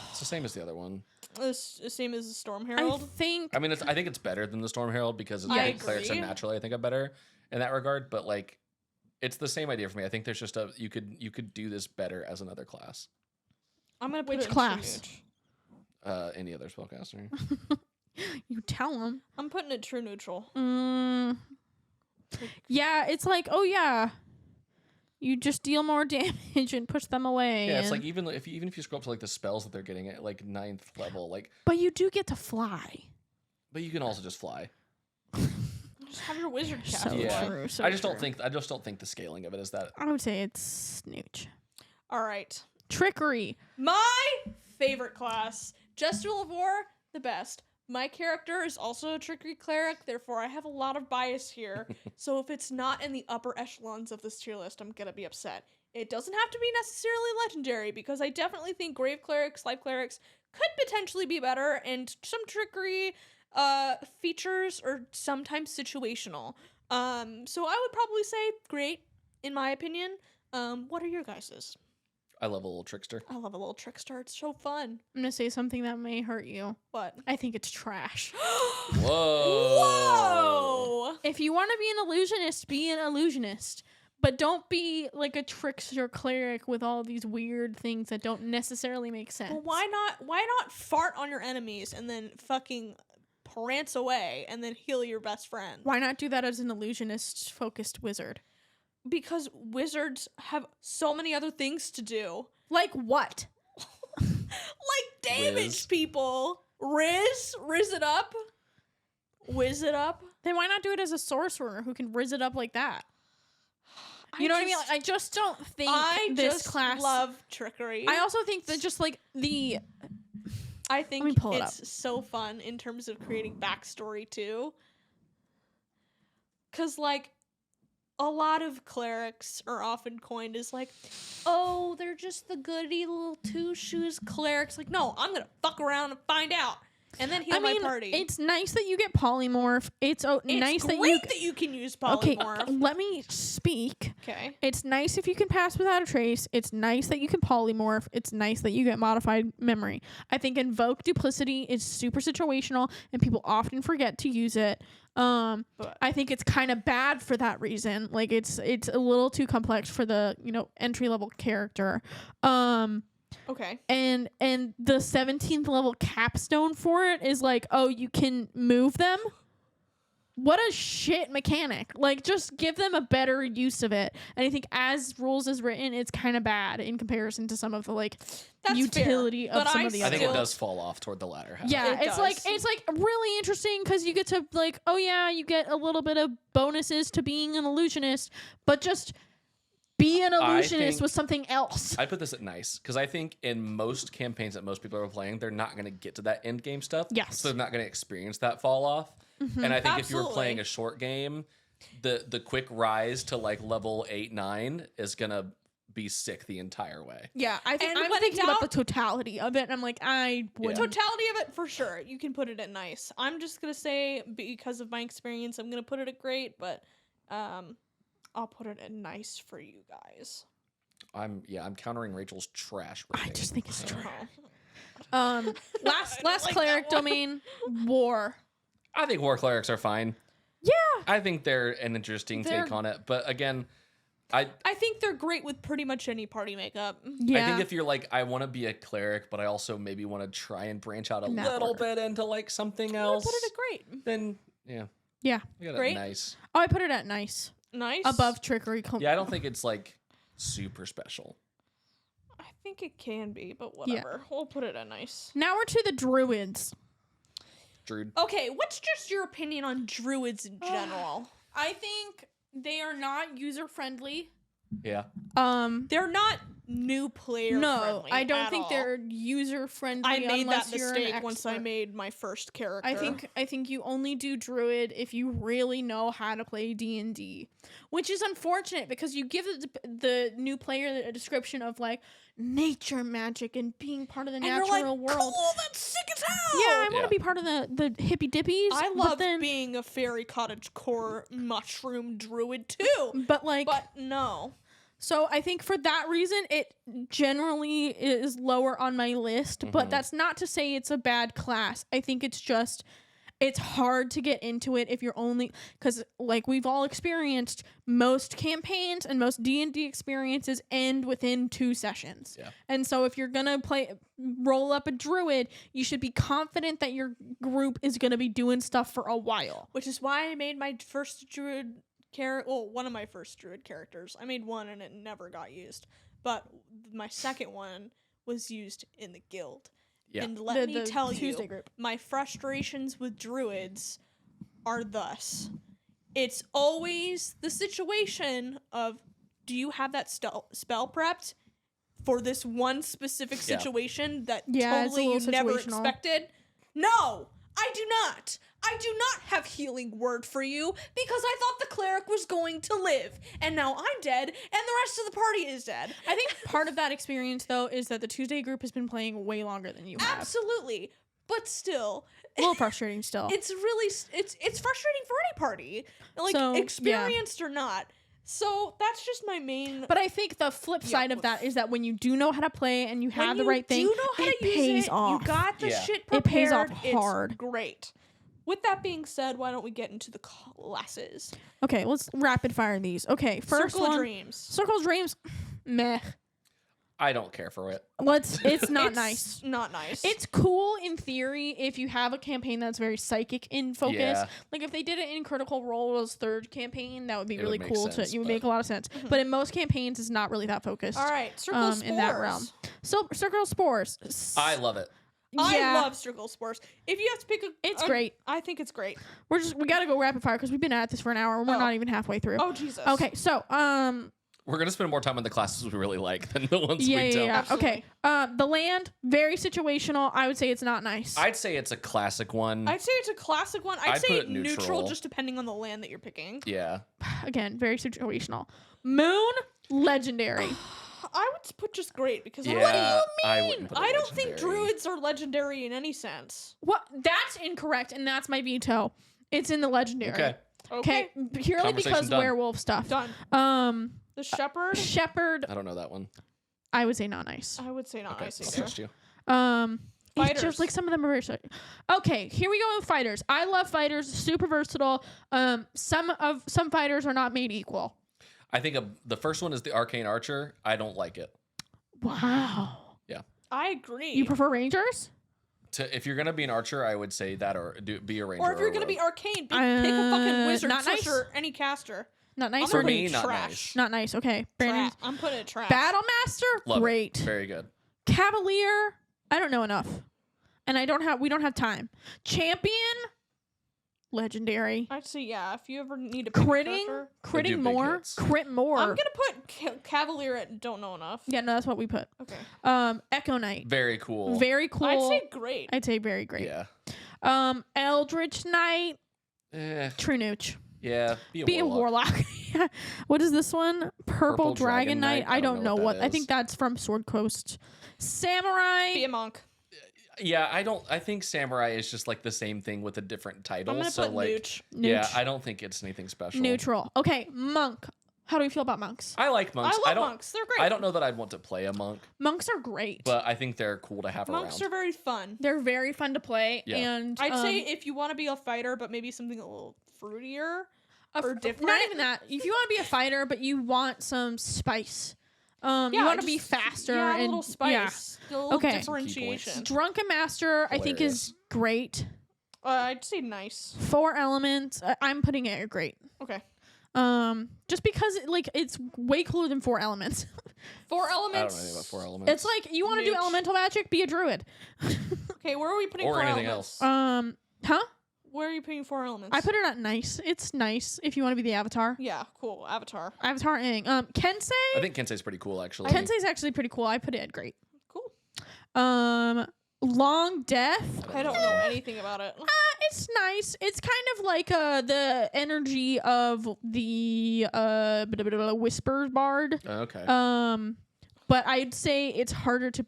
It's the same as the other one. It's the same as the Storm Herald. I think it's better than the Storm Herald because clerics are naturally, I think, are better in that regard. But like, it's the same idea for me. I think there's just you could do this better as another class. I'm gonna put which class? Any other spellcaster. You tell them. I'm putting it true neutral. Yeah, it's like, oh yeah, You just deal more damage and push them away. Yeah, it's like even if you scroll up to like the spells that they're getting at like 9th level, like. But you do get to fly. But you can also just fly. Just have your wizard cast. So true. So I just don't think the scaling of it is that. I would say it's snooch. All right. Trickery. My favorite class. Justice of War, the best. My character is also a trickery cleric, therefore I have a lot of bias here. So if it's not in the upper echelons of this tier list, I'm gonna be upset. It doesn't have to be necessarily legendary, because I definitely think grave clerics, life clerics could potentially be better, and some trickery features are sometimes situational. So I would probably say great, in my opinion. What are your guys's? I love a little trickster. I love a little trickster. It's so fun. I'm gonna say something that may hurt you. What? I think it's trash. Whoa! If you want to be an illusionist, be an illusionist. But don't be like a trickster cleric with all these weird things that don't necessarily make sense. Well, why not fart on your enemies and then fucking prance away and then heal your best friend? Why not do that as an illusionist focused wizard? Because wizards have so many other things to do. Like what? Like damage people. Riz it up. Whiz it up. Then why not do it as a sorcerer who can riz it up like that? You know what I mean? Like, I just don't think this class love trickery. I also think that just like the I think it's so fun in terms of creating backstory too. 'Cause like a lot of clerics are often coined as like, oh, they're just the goody little two shoes clerics. Like, no, I'm gonna fuck around and find out, and then heal my party. It's nice that you get polymorph. It's nice that you can use polymorph. Okay, let me speak. Okay. It's nice if you can pass without a trace. It's nice that you can polymorph. It's nice that you get modified memory. I think invoke duplicity is super situational, and people often forget to use it. I think it's kind of bad for that reason. Like it's a little too complex for the, entry level character. Okay. And the 17th level capstone for it is like, oh, you can move them. What a shit mechanic. Like, just give them a better use of it. And I think as rules is written, it's kind of bad in comparison to some of the utility of some of the I other. think it does fall off toward the latter half. Yeah, it's like really interesting because you get to like, oh yeah, you get a little bit of bonuses to being an illusionist, but just be an illusionist with something else. I put this at nice because I think in most campaigns that most people are playing, they're not going to get to that end game stuff. Yes. So they're not going to experience that fall off. Mm-hmm. And I think if you were playing a short game, the quick rise to like level 8, 9 is going to be sick the entire way. Yeah, I'm thinking about the totality of it, and I'm like, I wouldn't. Totality of it, for sure. You can put it at nice. I'm just going to say, because of my experience, I'm going to put it at great, but I'll put it at nice for you guys. I'm countering Rachel's trash rating. I just think it's trash. Last like cleric domain, war. I think war clerics are fine. Yeah. I think they're an interesting take on it. But again, I think they're great with pretty much any party makeup. Yeah. I think if you're like, I want to be a cleric, but I also maybe want to try and branch out a little bit into like something else. Put it at great. Then, yeah. Yeah. Great. Nice. Oh, I put it at nice. Nice. Above trickery. Yeah, I don't think it's like super special. I think it can be, but whatever. Yeah. We'll put it at nice. Now we're to the druids. Druid. Okay, what's just your opinion on druids in general? I think they are not user friendly. Yeah. They're not new player friendly. I don't think they're user friendly. I made that mistake once I made my first character. I think you only do druid if you really know how to play D&D, which is unfortunate because you give the new player a description of like nature magic and being part of the natural world. Cool, that's sick as hell. Yeah, I want to be part of the hippy dippies. I love being a fairy cottage core mushroom druid too. But no. So I think for that reason, it generally is lower on my list, but that's not to say it's a bad class. I think it's just, it's hard to get into it if you're only, because like we've all experienced, most campaigns and most D&D experiences end within 2 sessions. Yeah. And so if you're going to roll up a druid, you should be confident that your group is going to be doing stuff for a while. Which is why I made my first druid one of my first druid characters. I made one and it never got used. But my second one was used in the guild. Yeah. And let me tell you, my frustrations with druids are thus. It's always the situation of, do you have that spell prepped for this one specific situation that totally you never expected? No, I do not. I do not have healing word for you because I thought the cleric was going to live, and now I'm dead, and the rest of the party is dead. I think part of that experience, though, is that the Tuesday group has been playing way longer than you have. Absolutely, but still, a little frustrating. Still, it's really it's frustrating for any party, like experienced or not. So that's just my main. But I think the flip side of that is that when you do know how to play and you have the right thing, it pays off. You got the shit prepared. It pays off hard. It's great. With that being said, why don't we get into the classes? Okay, let's rapid fire these. Okay, first Circle one. Circle of Dreams. Meh. I don't care for it. It's not nice. Not nice. It's cool in theory if you have a campaign that's very psychic in focus. Yeah. Like if they did it in Critical Role's third campaign, that would be really cool. It would make a lot of sense. Mm-hmm. But in most campaigns, it's not really that focused. All right, Circle Spores. In that realm. So Circle Spores. I love it. I love Circle Spores. If you have to pick it's great. I think it's great. We gotta go rapid fire because we've been at this for an hour and we're not even halfway through. Oh Jesus. Okay, so we're gonna spend more time on the classes we really like than the ones we don't. Yeah. Okay. The land, very situational. I would say it's not nice. I'd say it's a classic one. I'd say say neutral, just depending on the land that you're picking. Yeah. Again, very situational. Moon, legendary. I would put just great because what do you mean? I don't think druids are legendary in any sense. What? That's incorrect, and that's my veto. It's in the legendary. Okay. Purely because werewolf stuff. Done. The shepherd. Shepherd. I don't know that one. I would say not nice. I would say not nice either. I'll trust you. Fighters. It's just like some of them are very. Okay, here we go with fighters. I love fighters. Super versatile. Some fighters are not made equal. I think the first one is the Arcane Archer. I don't like it. Wow. Yeah. I agree. You prefer Rangers? If you're gonna be an archer, I would say that, or be a ranger. Or if you're gonna be arcane, pick a fucking wizard, sorcerer, any caster. Not nice for or me. Not trash. Nice. Not nice. Okay, Brandon. I'm putting it trash. Battle Master, great. It. Very good. Cavalier, I don't know enough, and we don't have time. Champion, legendary. I'd say if you ever need to crit more. I'm gonna put Cavalier at don't know enough. Yeah, no, that's what we put. Okay. Echo Knight. Very cool. I'd say great. I'd say very great. Yeah. Eldritch Knight. True Nooch. Yeah. Be a warlock. What is this one? Purple Dragon Knight. I don't know what. I think that's from Sword Coast. Samurai. Be a monk. Yeah, I think samurai is just like the same thing with a different title. I'm gonna put Nooch. Yeah, I don't think it's anything special. Neutral. Okay, monk. How do we feel about monks? I like monks. I love monks. They're great. I don't know that I'd want to play a monk. Monks are great. But I think they're cool to have monks around. Are very fun. They're very fun to play. Yeah. And I'd say if you want to be a fighter, but maybe something a little fruitier or different. Not even that. If you want to be a fighter, but you want some spice. You want to be faster and a little spice. Yeah. A little differentiation. Drunken Master, I think, is great. I'd say nice. 4 elements. I'm putting it at great. Okay. Just because it's way cooler than 4 elements. 4 elements. I don't know anything about 4 elements. It's like you want to do elemental magic, be a druid. Okay, where are we putting 4 elements? Else. Huh? Where are you putting 4 elements? I put it at nice. It's nice if you want to be the avatar. Yeah, cool. Avatar. Avatar Aang. Kensei. I think Kensei's pretty cool, actually. Kensei's actually pretty cool. I put it at great. Cool. Long Death. I don't know anything about it. It's nice. It's kind of like the energy of the Whispers Bard. Okay. But I'd say it's harder to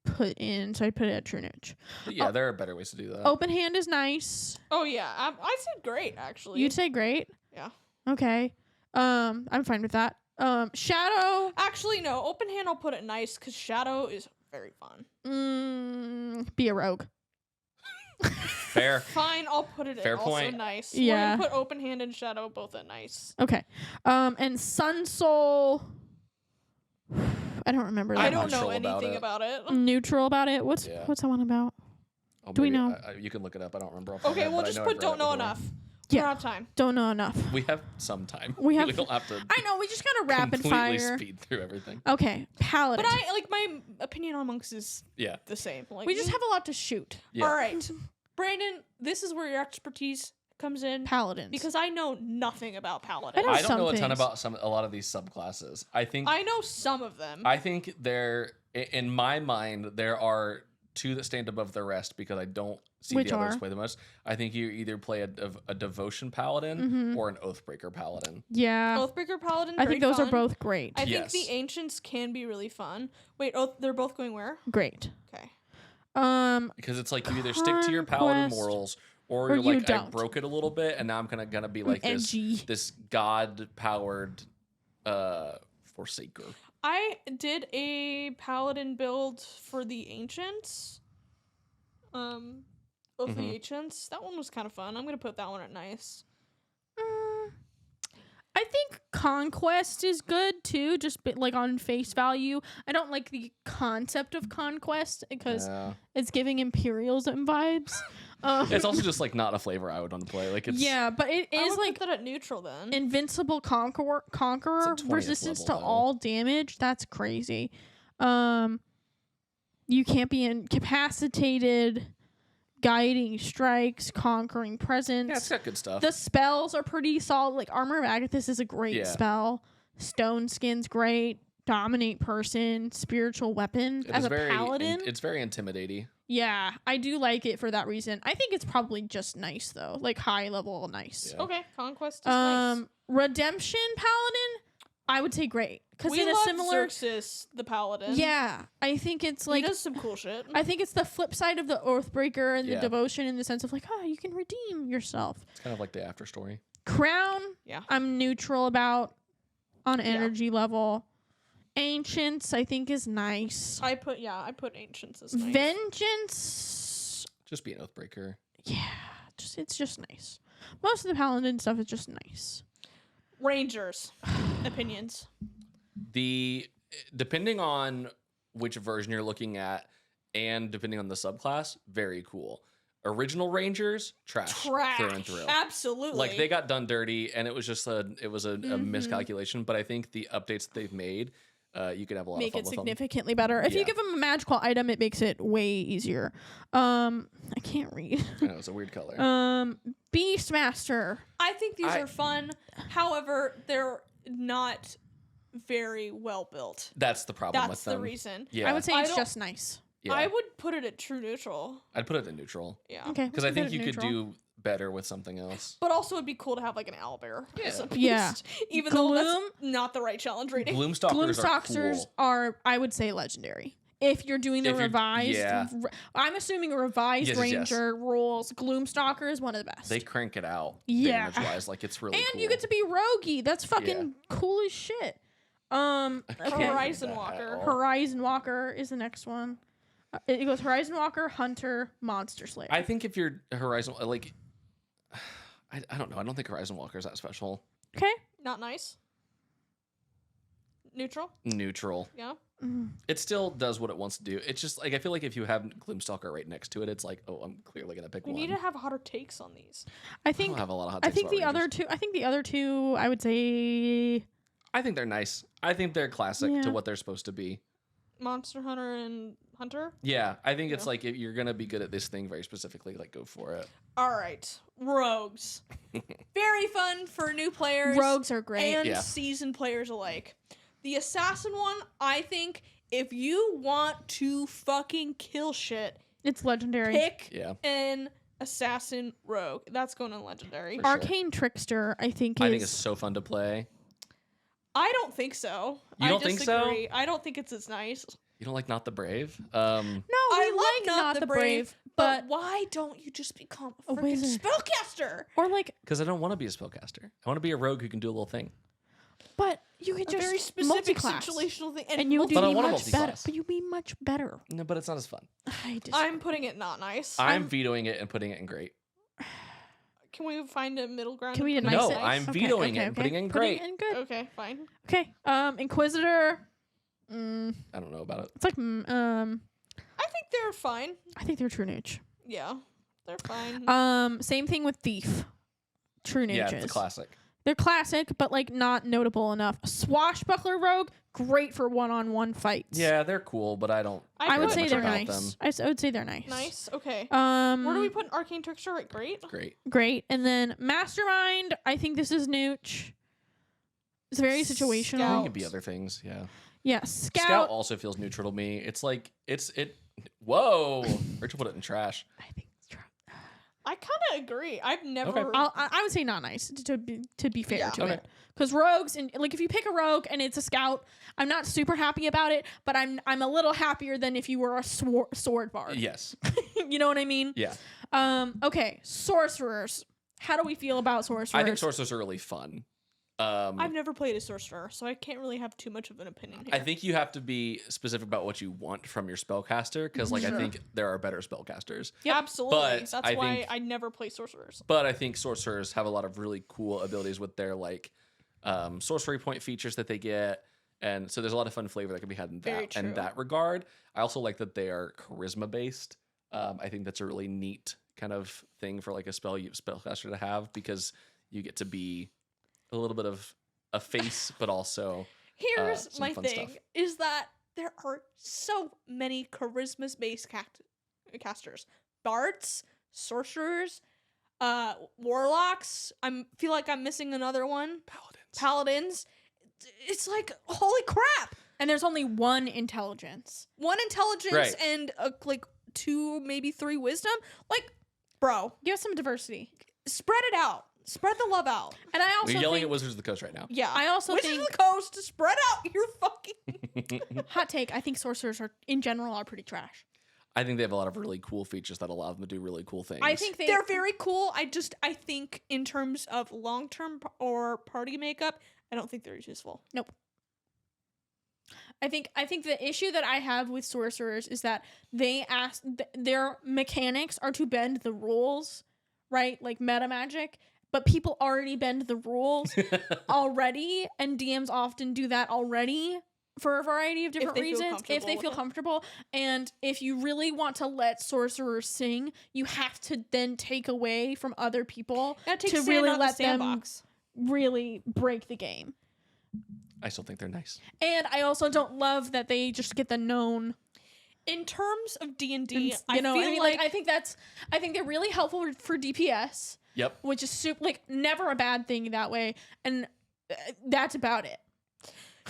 put in, so I'd put it at True Nooch. Yeah, there are better ways to do that. Open Hand is nice. Oh yeah, I said great actually. You'd say great? Yeah. Okay. I'm fine with that. Shadow. Actually, no. Open Hand, I'll put it nice because Shadow is very fun. Be a rogue. Fair. Fine, I'll put it Fair in point. also nice. Yeah. We're gonna put Open Hand and Shadow both at nice. Okay. And Sun Soul. I don't remember that. I don't know anything about it. Neutral about it. What's that one about? Oh, do we know? You can look it up. I don't remember. Okay, we'll just put don't know enough. Yeah. Not time. Don't know enough. We have some time. We don't have to. I know. We just gotta rapid fire. Completely speed through everything. Okay, Paladin. But my opinion on monks is the same. Like, we just have a lot to shoot. Yeah. All right, Brandon. This is where your expertise comes in. Paladins. Because I know nothing about paladins. I don't know a ton about a lot of these subclasses. I know some of them. I think in my mind, there are two that stand above the rest because I don't see the others play the most. I think you either play a devotion paladin or an oathbreaker paladin. Yeah. Oathbreaker paladin. I think those are both great. I think the ancients can be really fun. Wait, they're both going where? Great. Okay. Because it's like you either stick to your paladin morals or you're like, I broke it a little bit and now I'm gonna be like this god powered forsaker. I did a paladin build for the ancients. Of the ancients. That one was kind of fun. I'm gonna put that one at nice. I think conquest is good too, just like on face value. I don't like the concept of conquest because it's giving imperialism vibes. It's also just like not a flavor I would want to play. Like it's but it is like put that at neutral then. Invincible conqueror resistance to all damage. That's crazy. You can't be incapacitated. Guiding strikes, conquering presence. Yeah, it's got good stuff. The spells are pretty solid. Like Armor of Agathis is a great spell. Stone Skin's great. Dominate person, spiritual weapon as a paladin. It's very intimidating. Yeah, I do like it for that reason. I think it's probably just nice though, like high level nice. Yeah. Okay, conquest is nice. Redemption paladin, I would say great because we in a love similar Xerxes the paladin. Yeah, I think it's like he does some cool shit. I think it's the flip side of the Oathbreaker and the devotion in the sense of like, you can redeem yourself. It's kind of like the after story. Crown, I'm neutral about on energy level. Ancients, I think, is nice. I put Ancients as nice. Vengeance. Just be an Oathbreaker. Yeah, it's just nice. Most of the Paladin stuff is just nice. Rangers. Opinions. Depending on which version you're looking at and depending on the subclass, very cool. Original Rangers, trash through and through. Absolutely. Like they got done dirty and it was just a miscalculation, but I think the updates that they've made, you can have a lot of fun with them. Make it significantly better. If you give them a magical item, it makes it way easier. I can't read. I know, it's a weird color. Beastmaster. I think these are fun. However, they're not very well built. That's the problem with them. That's the reason. Yeah. I would say it's just nice. Yeah. I would put it at true neutral. I'd put it at neutral. Yeah. Okay. Because I think you could do better with something else. But also it'd be cool to have like an owlbear. Yeah. Even though that's not the right challenge rating. Gloomstalkers are I would say legendary. If you're doing the revised, I'm assuming revised Ranger rules. Gloomstalker is one of the best. They crank it out damage-wise. Like it's really cool. You get to be roguey. That's fucking cool as shit. Horizon Walker. Horizon Walker is the next one. It goes Horizon Walker, Hunter, Monster Slayer. I think if you're Horizon, like, I don't know. I don't think Horizon Walker is that special. Okay. Not nice. Neutral. Yeah. It still does what it wants to do. It's just like I feel like if you have Gloomstalker right next to it, it's like, oh, I'm clearly gonna pick one. We need to have hotter takes on these. I don't have a lot of hot takes. I think the other two. I would say. I think they're nice. I think they're classic to what they're supposed to be. Monster Hunter and Hunter? Yeah, I think it's like if you're going to be good at this thing very specifically, like go for it. All right. Rogues. Very fun for new players. Rogues are great. And seasoned players alike. The Assassin one, I think if you want to fucking kill shit, it's legendary. Pick an Assassin Rogue. That's going to legendary. Arcane Trickster, I think it's so fun to play. I don't think so. You don't think so? I don't think it's as nice. You don't like Not the Brave? No, I like Not the Brave, but why don't you just become a freaking spellcaster? Or like, because I don't want to be a spellcaster. I want to be a rogue who can do a little thing. But you could just very specific situational thing, and you would be much better. But you'd be much better. No, but it's not as fun. I'm putting it not nice. I'm vetoing it and putting it in great. Can we find a middle ground? Can we nice? No, I'm vetoing it and putting it in great. Putting it in good. Okay, fine. Okay. Inquisitor. I don't know about it. It's like I think they're fine. I think they're true nooch. Yeah, they're fine. Same thing with Thief. true nooches. Yeah, it's a classic. They're classic, but like not notable enough. Swashbuckler Rogue, great for one-on-one fights. Yeah, they're cool, but I would say they're nice. Them. I would say they're nice. Nice. Okay. Where do we put Arcane Trickster? Right, great. Great. And then Mastermind, I think this is nooch. It's very situational. Scout. It could be other things. Yeah. Yeah. Scout also feels neutral to me. It's like Whoa, Rachel put it in trash. I think it's trash. I kind of agree. I've never. Okay. I would say not nice to be fair to okay. it, because rogues and like if you pick a rogue and it's a scout, I'm not super happy about it, but I'm a little happier than if you were a sword bard. Yes. You know what I mean? Yeah. Okay. Sorcerers. How do we feel about sorcerers? I think sorcerers are really fun. I've never played a sorcerer, so I can't really have too much of an opinion here. I think you have to be specific about what you want from your spellcaster, because like I think there are better spellcasters. Yeah, absolutely. But that's why I never play sorcerers. But I think sorcerers have a lot of really cool abilities with their like sorcery point features that they get, and so there's a lot of fun flavor that can be had in that regard. I also like that they are charisma based. I think that's a really neat kind of thing for like a spellcaster to have, because you get to be a little bit of a face, but also here's my thing stuff. Is that there are so many charisma-based casters. Bards, sorcerers, warlocks. Feel like I'm missing another one. Paladins. It's like, holy crap! And there's only one intelligence. Right. And like 2, maybe 3 wisdom. Like, bro, give us some diversity. Spread it out. Spread the love out. And I also We're yelling at Wizards of the Coast right now. Yeah. I also Wizards think of the Coast, spread out your fucking hot take. I think sorcerers are in general are pretty trash. I think they have a lot of really cool features that allow them to do really cool things. I think they're very cool. I think in terms of long-term or party makeup, I don't think they're as useful. Nope. I think the issue that I have with sorcerers is that their mechanics are to bend the rules, right? Like meta magic. But people already bend the rules already, and DMs often do that already for a variety of different reasons if they feel comfortable. And if you really want to let sorcerers sing, you have to then take away from other people to really let them really break the game. I still think they're nice. And I also don't love that they just get the known. In terms of D&D, I think they're really helpful for DPS. Yep. Which is never a bad thing that way, and that's about it.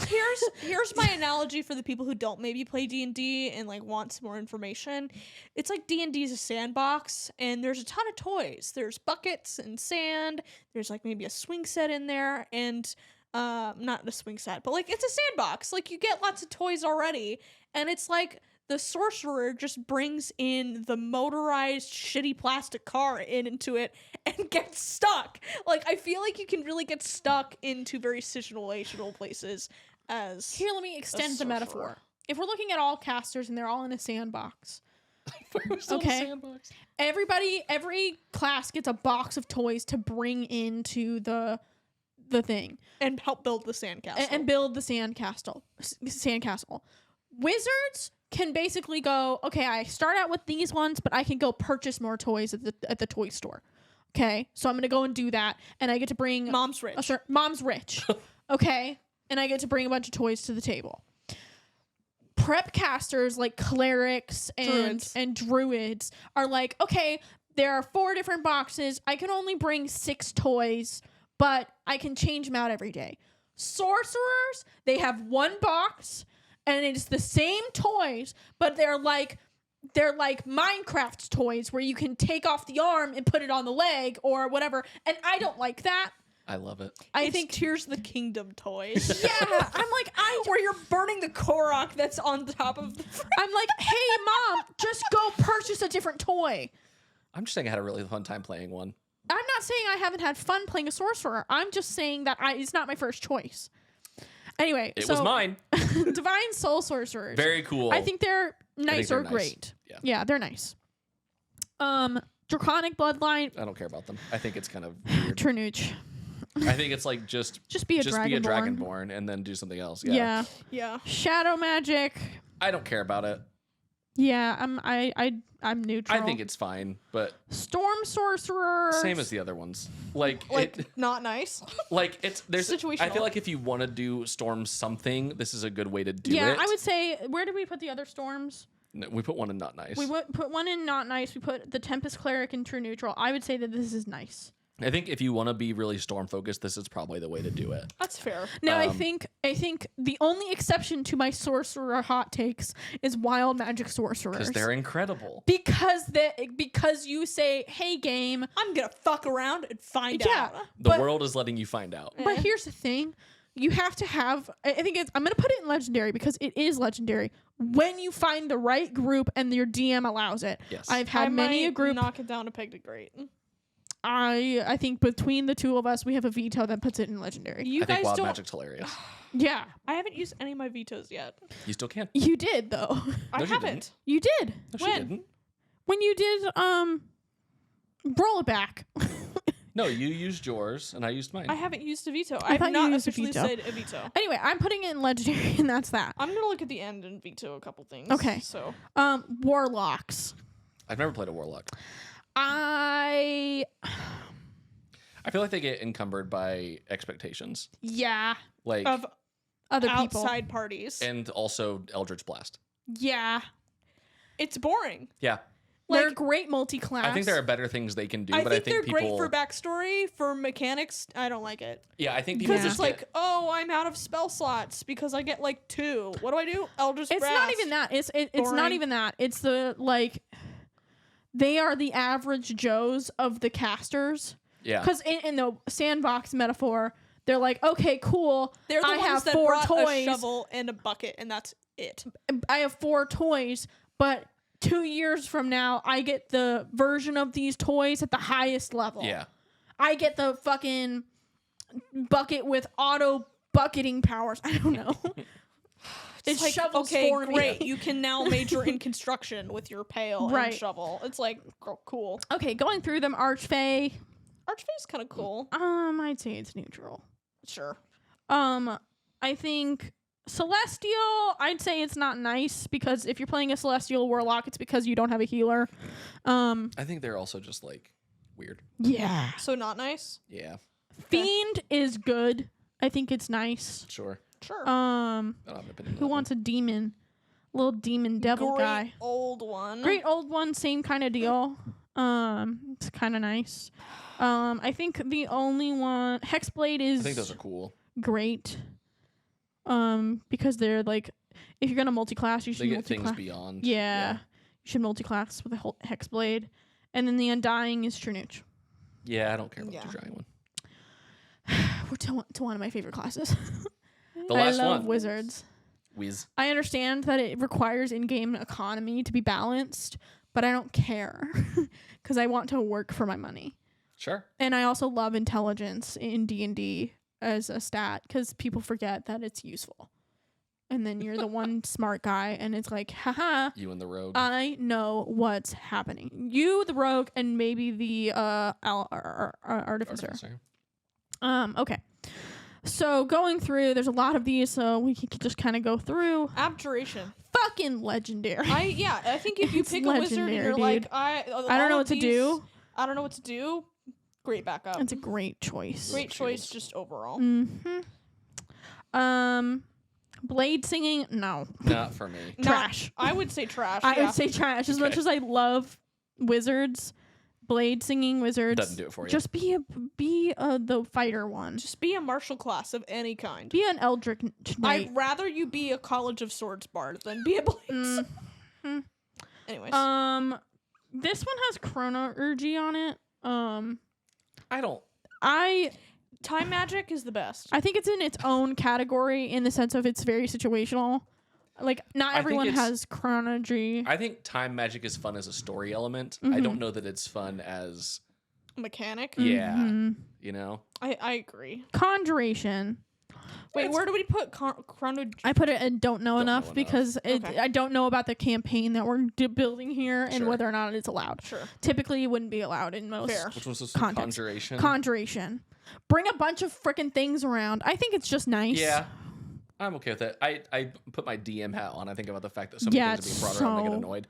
Here's my analogy for the people who don't maybe play D&D and like want some more information. It's like D&D is a sandbox, and there's a ton of toys. There's buckets and sand. There's like maybe a swing set in there, and not a swing set, but like it's a sandbox. Like you get lots of toys already, and it's like the sorcerer just brings in the motorized shitty plastic car into it and gets stuck. Like, I feel like you can really get stuck into very situational places as Here, let me extend the metaphor. If we're looking at all casters and they're all in a sandbox. Okay. Every class gets a box of toys to bring into the thing. And help build the sandcastle. And build the sandcastle. Wizards can basically go, okay, I start out with these ones, but I can go purchase more toys at the toy store. Okay, so I'm gonna go and do that, and I get to bring Mom's rich. Mom's rich. Okay, and I get to bring a bunch of toys to the table. Prep casters like clerics and druids are like, okay, there are 4 different boxes. I can only bring 6 toys, but I can change them out every day. Sorcerers, they have 1 box. And it's the same toys, but they're like Minecraft toys where you can take off the arm and put it on the leg or whatever. And I don't like that. I love it. I think Tears of the Kingdom toys. Yeah, I'm like where you're burning the Korok that's on the top of the. I'm like, hey mom, just go purchase a different toy. I'm just saying I had a really fun time playing one. I'm not saying I haven't had fun playing a sorcerer. I'm just saying that it's not my first choice. Anyway, it was mine. Divine Soul Sorcerers. Very cool. I think they're nice or great. Yeah, they're nice. Draconic Bloodline. I don't care about them. I think it's kind of weird. Trinooch. I think it's like just be a Dragonborn and then do something else. Yeah. Yeah. Shadow Magic. I don't care about it. Yeah, I'm neutral. I think it's fine, but Storm Sorcerers. same as the other ones. Like not nice. Like there's situational. I feel like if you want to do storm something, this is a good way to do it. Yeah, I would say, where did we put the other storms? No, we put one in not nice. We put one in not nice. We put the Tempest Cleric in true neutral. I would say that this is nice. I think if you want to be really storm focused, this is probably the way to do it. That's fair. Now, I think the only exception to my sorcerer hot takes is wild magic sorcerers. Because they're incredible. Because you say, hey, game, I'm going to fuck around and find out. The world is letting you find out. But here's the thing. You have to have, I'm going to put it in legendary because it is legendary when you find the right group and your DM allows it. Yes. I've had many a group. Knock it down a peg to great. I think between the two of us, we have a veto that puts it in legendary. I think wild magic's hilarious. Yeah. I haven't used any of my vetoes yet. You still can. You did, though. I haven't. You did. No, she didn't. When you did, roll it back. No, you used yours and I used mine. I haven't used a veto. I have not used officially said a veto. Anyway, I'm putting it in legendary, and that's that. I'm gonna look at the end and veto a couple things. Okay. So, Warlocks. I've never played a warlock. I feel like they get encumbered by expectations. Yeah. Like of other people. Outside parties. And also Eldritch Blast. Yeah. It's boring. Yeah. They're great multi-class. I think there are better things they can do, but I think they're people... great for backstory. For mechanics, I don't like it. Yeah, I think people Because just it's like, oh, I'm out of spell slots because I get like 2. What do I do? Eldritch Blast. It's not even that. It's not even that. It's the, like, they are the average Joes of the casters. Yeah. Because in the sandbox metaphor, they're like, okay, cool. They're the I ones have that 4 brought toys. a shovel and a bucket, and that's it. I have 4 toys, but 2 years from now, I get the version of these toys at the highest level. Yeah. I get the fucking bucket with auto bucketing powers. I don't know. It's like, shovels okay, for me. great. You can now major in construction with your pail Right. and shovel. It's like, cool. Okay, going through them, Archfey. Archfey's kind of cool. I'd say it's neutral. Sure. I think Celestial, I'd say it's not nice because if you're playing a Celestial Warlock, it's because you don't have a healer. I think they're also just like weird. Yeah. So not nice? Yeah. Fiend is good. I think it's nice. Sure. Sure. I don't have an opinion on Who that wants a demon? Little demon devil Great guy. old one. Great old one, same kind of deal. It's kind of nice. I think the only one Hexblade is I think those are cool. great. Because they're like, if you're gonna multi-class, you should They get multi-class. things beyond. Yeah, you should multi-class with a whole Hexblade, and then the Undying is True Nooch. Yeah, I don't care about the giant one. We're to one of my favorite classes. The last I love one. wizards. Whiz. I understand that it requires in-game economy to be balanced, but I don't care because I want to work for my money. Sure. And I also love intelligence in D&D as a stat because people forget that it's useful. And then you're the one smart guy, and it's like, haha. You and the rogue. I know what's happening. You, the rogue, and maybe the artificer. Okay. So going through, there's a lot of these, so we can just kind of go through. Abjuration. Fucking legendary. I think if you It's pick a wizard and you're legendary, like, dude. I don't know what to do. I don't know what to do. Great backup. It's a great choice. Great choice, just overall. Blade singing, no. Not for me. Trash. I would say trash. I yeah. would say trash. As much as I love wizards, blade singing wizards Doesn't do it for you. Just be the fighter one. Just be a martial class of any kind. Be an Eldritch Knight. I'd rather you be a College of Swords bard than be a blade. Anyways. This one has Chrono-Urgy on it. Time magic is the best. I think it's in its own category in the sense of it's very situational. Like, not everyone has Chrono-Urgy. I think time magic is fun as a story element. I don't know that it's fun as... Mechanic? Yeah. You know? I agree. Conjuration. Wait, where do we put Chrono? I put it in don't know enough because Okay. I don't know about the campaign that we're building here and whether or not it's allowed. Sure. Typically, it wouldn't be allowed in most Fair. Which was this contexts. Conjuration? Conjuration. Bring a bunch of freaking things around. I think it's just nice. Yeah. I'm okay with it. I put my DM hat on. I think about the fact that so many things are being brought around and I get annoyed.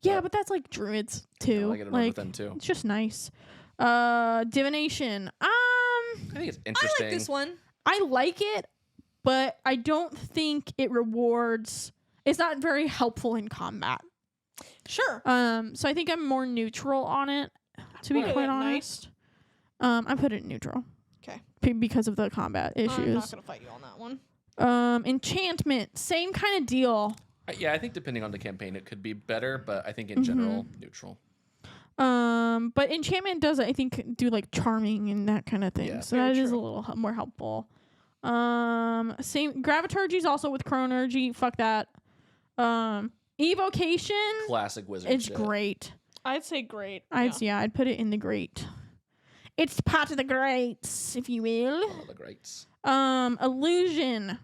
Yeah, but that's like druids too. I get annoyed with them too. It's just nice. Divination. I think it's interesting. I like this one. I like it, but I don't think it rewards. It's not very helpful in combat. Sure. So I think I'm more neutral on it, to be quite honest. I put it in neutral. Okay. Because of the combat issues. I'm not gonna fight you on that one. Enchantment, same kind of deal. Yeah, I think depending on the campaign, it could be better, but I think in general, neutral. But enchantment does, I think, do like charming and that kind of thing. Yeah, so that is a little more helpful. Same graviturgy is also with chronergy. Fuck that. Evocation. Classic wizard. It's great. I'd say great. I'd put it in the great. It's part of the greats, if you will. One of the greats. Illusion.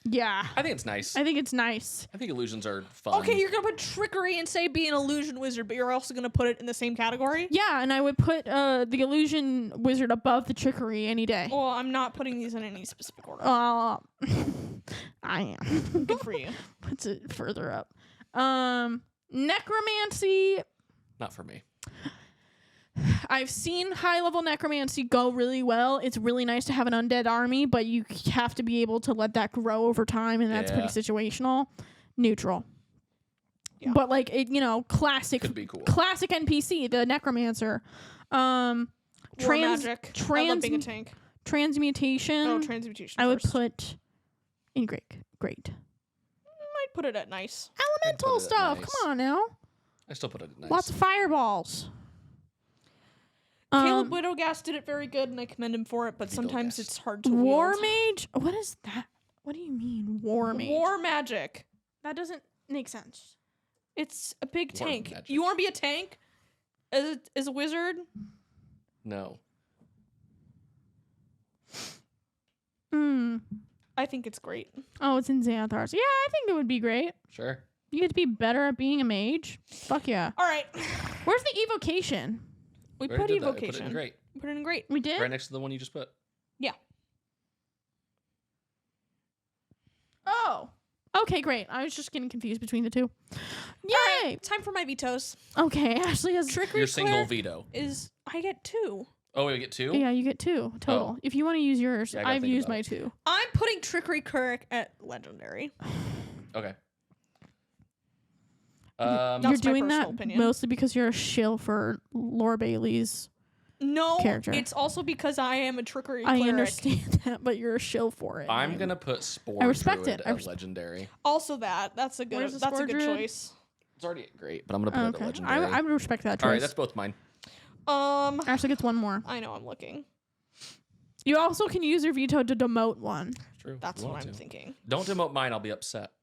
Yeah. I think it's nice. I think it's nice. I think illusions are fun. Okay, you're gonna put trickery and say be an illusion wizard, but you're also gonna put it in the same category? Yeah, and I would put the illusion wizard above the trickery any day. Well, I'm not putting these in any specific order. I am. Good for you. Puts it further up. Necromancy. Not for me. I've seen high-level necromancy go really well. It's really nice to have an undead army, but you have to be able to let that grow over time, and that's pretty situational. Neutral. Yeah. But, like, it, classic. Could be cool. Classic NPC, the necromancer. War magic. I love being a tank. Transmutation. Oh, transmutation I would put in great. Might put it at nice. Elemental stuff. Nice. Come on now. I still put it at nice. Lots of fireballs. Caleb Widowgast did it very good, and I commend him for it, but sometimes it's hard to War wield. Mage? What is that? What do you mean, War Mage? War magic. That doesn't make sense. It's a big tank. Magic. You want to be a tank as a wizard? No. I think it's great. Oh, it's in Xanathar's. Yeah, I think it would be great. Sure. You get to be better at being a mage. Fuck yeah. All right. Where's the evocation? We put evocation. Put it in great. Put it in great. We did? Right next to the one you just put. Yeah. Oh. Okay, great. I was just getting confused between the two. Yay! Right, time for my vetoes. Okay, Ashley has trickery. Your single veto. I get 2. Oh, we get 2? Yeah, you get 2 total. Oh. If you want to use yours, Yeah, I've used my 2. I'm putting trickery cleric at legendary. Okay. You're doing that mostly because you're a shill for Lore Bailey's character. It's also because I am a trickery cleric. I understand that, but you're a shill for it. I'm gonna put Spore I respect Druid it. at legendary. Also that's a good choice. It's already great, but I'm gonna put it at legendary. I would respect that choice. All right, that's both mine. Ashley gets one more. I know, I'm looking. You also can use your veto to demote one. True. That's what I'm thinking. Don't demote mine, I'll be upset.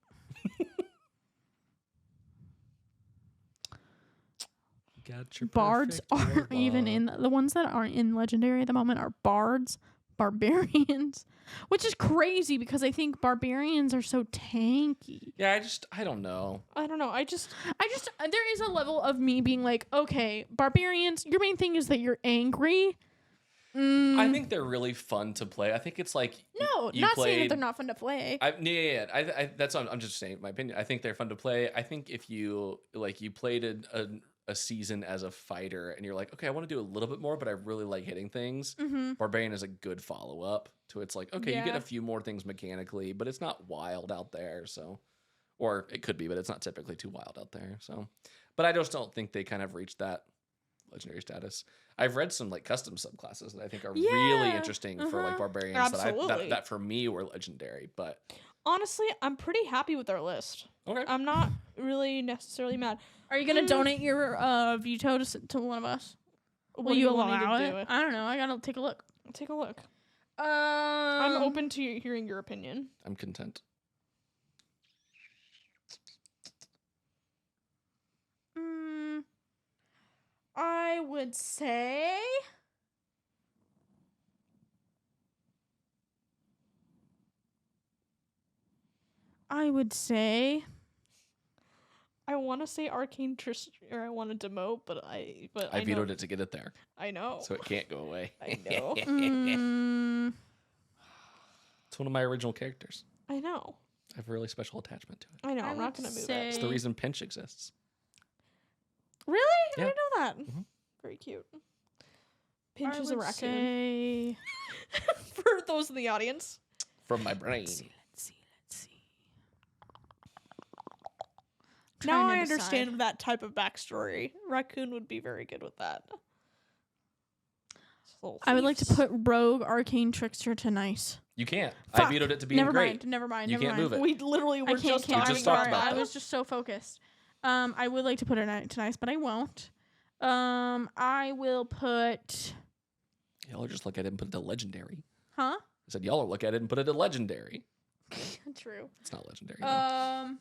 Bards are even in the ones that aren't in legendary at the moment are bards, barbarians, which is crazy because I think barbarians are so tanky. Yeah, I don't know. I just there is a level of me being like, okay, barbarians, your main thing is that you're angry. I think they're really fun to play. I think it's like saying that they're not fun to play. That's what I'm just saying my opinion. I think they're fun to play. I think if you played a season as a fighter and you're like, okay, I want to do a little bit more, but I really like hitting things. Barbarian is a good follow up to it's like, okay, you get a few more things mechanically, but it's not wild out there. So, or it could be, but it's not typically too wild out there. So, but I just don't think they kind of reached that legendary status. I've read some like custom subclasses that I think are really interesting for like barbarians. Absolutely. that for me were legendary, but honestly, I'm pretty happy with our list. Okay. I'm not really necessarily mad. Are you gonna donate your veto to one of us? Will you allow it? I don't know. I gotta take a look. Take a look. I'm open to hearing your opinion. I'm content. I would say I want to say Arcane or I want to demote, but I vetoed it to get it there. I know. So it can't go away. I know. It's one of my original characters. I know. I have a really special attachment to it. I know. I'm not going to move it. It's the reason Pinch exists. Really? Yeah. I didn't know that. Mm-hmm. Very cute. Pinch is a raccoon. Say... For those in the audience. From my brain. Let's see. Now I understand that type of backstory. Raccoon would be very good with that. I would like to put Rogue Arcane Trickster to nice. You can't. Fuck. I vetoed it to be great. Never mind. You can't move it. We literally were just We just talked about I that. was just so focused. I would like to put it to nice, but I won't. I will put... Y'all are just look at it and put it to legendary. Huh? I said y'all are look at it and put it to legendary. True. It's not legendary. Though.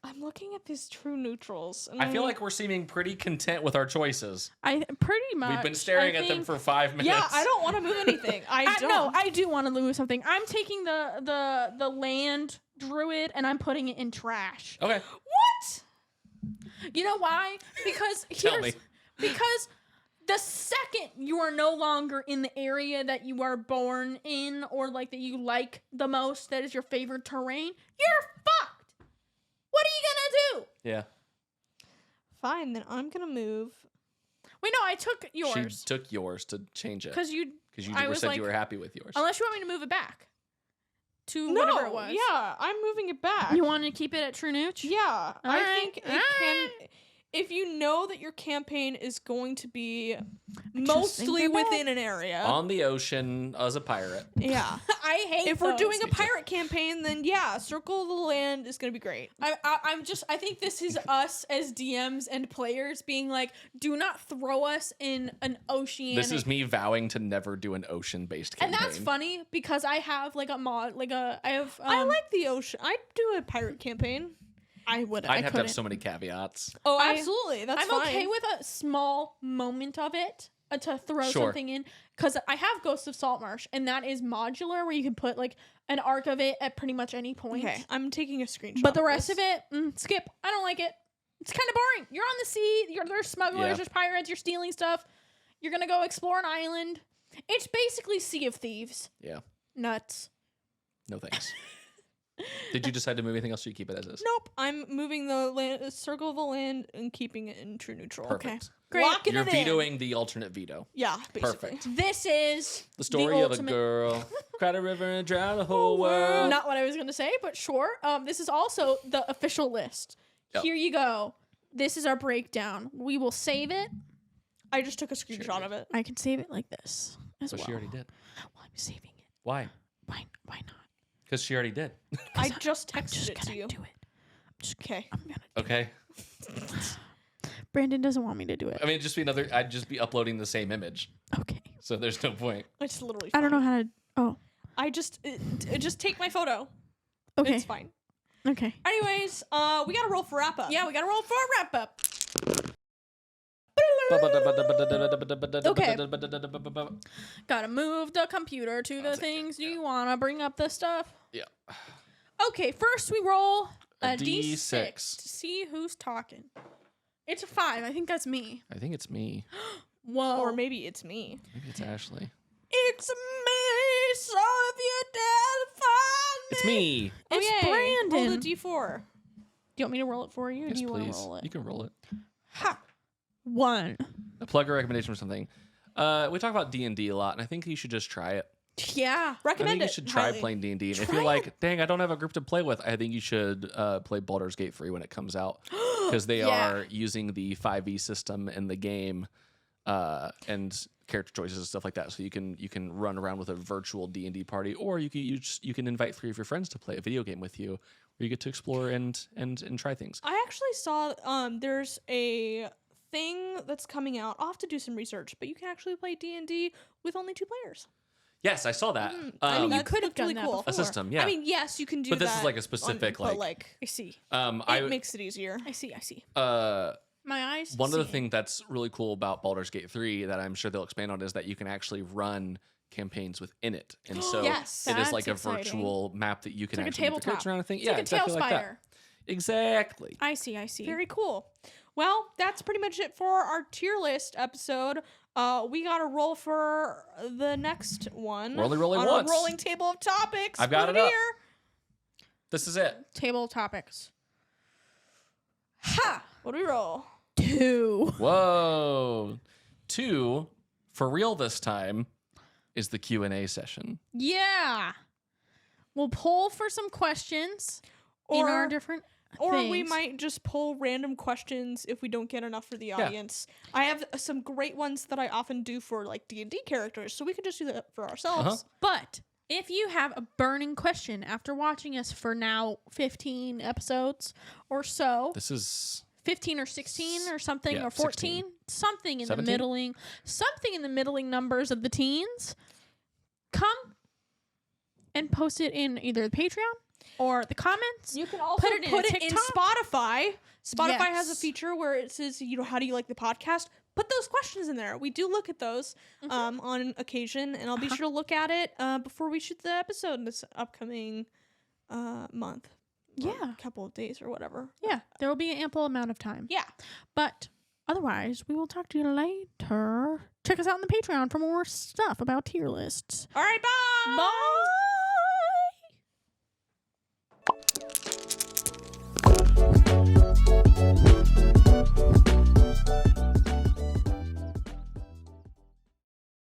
I'm looking at these true neutrals. And I feel like we're seeming pretty content with our choices. I pretty much. We've been staring at them for 5 minutes. Yeah, I don't want to move anything. I don't. No, I do want to move something. I'm taking the land druid and I'm putting it in trash. Okay. What? You know why? Because Tell me. Because the second you are no longer in the area that you are born in or like that you like the most, that is your favorite terrain, you're fucked. What are you gonna do? Yeah. Fine, then I'm gonna move. Wait, no, I took yours. She took yours to change it. Because you said like, you were happy with yours. Unless you want me to move it back to whatever it was. Yeah, I'm moving it back. You want to keep it at True Nooch? Yeah, I think it All can. If you know that your campaign is going to be mostly within an area. On the ocean as a pirate. Yeah. I hate If those. we're doing a pirate campaign, then yeah, Circle of the Land is going to be great. I think this is us as DMs and players being like, do not throw us in an oceanic. This is me vowing to never do an ocean-based campaign. And that's funny because I have like a mod, I like the ocean. I'd do a pirate campaign. I would. I'd have to have so many caveats. Oh, absolutely. That's fine. I'm okay with a small moment of it to throw something in because I have Ghost of Saltmarsh and that is modular where you can put like an arc of it at pretty much any point. Okay, I'm taking a screenshot. But the rest of it, skip. I don't like it. It's kind of boring. You're on the sea. There's smugglers. There's pirates. You're stealing stuff. You're gonna go explore an island. It's basically Sea of Thieves. Yeah. Nuts. No thanks. Did you decide to move anything else, or should you keep it as is? Nope. I'm moving the Circle of the Land and keeping it in True Neutral. Perfect. Okay. Great. Locking You're it vetoing the alternate veto. Yeah, basically. Perfect. This is The story of a girl cried a river and drowned the whole world. Not what I was going to say, but sure. This is also the official list. Yep. Here you go. This is our breakdown. We will save it. I just took a screenshot of it. I can save it like this as So well. she already did. Well, I'm saving it. Why? Why not? Because she already did. I just I'm texted just it to gonna you. do it. I'm just Okay. I'm gonna. Okay. Brandon doesn't want me to do it. I mean, I'd just be uploading the same image. Okay. So there's no point. It's literally I fine. don't know how to. Oh. I just take my photo. Okay. It's fine. Okay. Anyways, we gotta roll for wrap up. Yeah, we gotta roll for a wrap up. Okay. Gotta move the computer to the things. Do you wanna bring up the stuff? Yeah. Okay, first we roll a D6 to see who's talking. It's a 5. I think that's me. I think it's me. Whoa. Or maybe it's me. Maybe it's Ashley. It's me. So if you did find me. It's me. It's Brandon. Roll the D4. Do you want me to roll it for you? Or Yes, do you want please. to roll it? You can roll it. Ha. 1. A plug or recommendation for something. We talk about D&D a lot, and I think you should just try it. Yeah. Recommend I think it. you should try highly. playing D&D. And if you're like, dang, I don't have a group to play with, I think you should play Baldur's Gate 3 when it comes out. Because they are using the 5e system in the game and character choices and stuff like that. So you can run around with a virtual D&D party, or you can invite 3 of your friends to play a video game with you, where you get to explore and try things. I actually saw there's a thing that's coming out. I'll have to do some research, but you can actually play D&D with only 2 players. Yes, I saw that. I mean, you That's could have really done that cool. before. A system, yeah. I mean, yes, you can do that. But this is like a specific but like I see. it makes it easier. I see. uh My eyes. one of the things that's really cool about Baldur's Gate 3 that I'm sure they'll expand on is that you can actually run campaigns within it. And so Yes, it is like a that's exciting. virtual map that you can like a actually move your tabletop. characters around and thing. It's Yeah, like a exactly like that. Tailspire. Exactly. I see. Very cool. Well, that's pretty much it for our tier list episode. We got to roll for the next one. We're only rolling on once. Our rolling table of topics. I've got Put it up. here. This is it. Table of topics. Ha! What do we roll? 2. Whoa. 2, for real this time, is the Q&A session. Yeah. We'll poll for some questions in our different Or things. we might just pull random questions if we don't get enough for the audience. I have some great ones that I often do for like D&D characters, so we could just do that for ourselves. But if you have a burning question after watching us for now 15 episodes or so, This is 15 or 16 or something, or 14, 16. something in 17? the middling numbers of the teens, come and post it in either the Patreon or the comments. You can also put it in Spotify. Spotify has a feature where it says, how do you like the podcast? Put those questions in there. We do look at those on occasion, and I'll be sure to look at it before we shoot the episode this upcoming month. Yeah. A couple of days or whatever. Yeah, there will be an ample amount of time. Yeah. But otherwise, we will talk to you later. Check us out on the Patreon for more stuff about tier lists. All right, bye! Bye!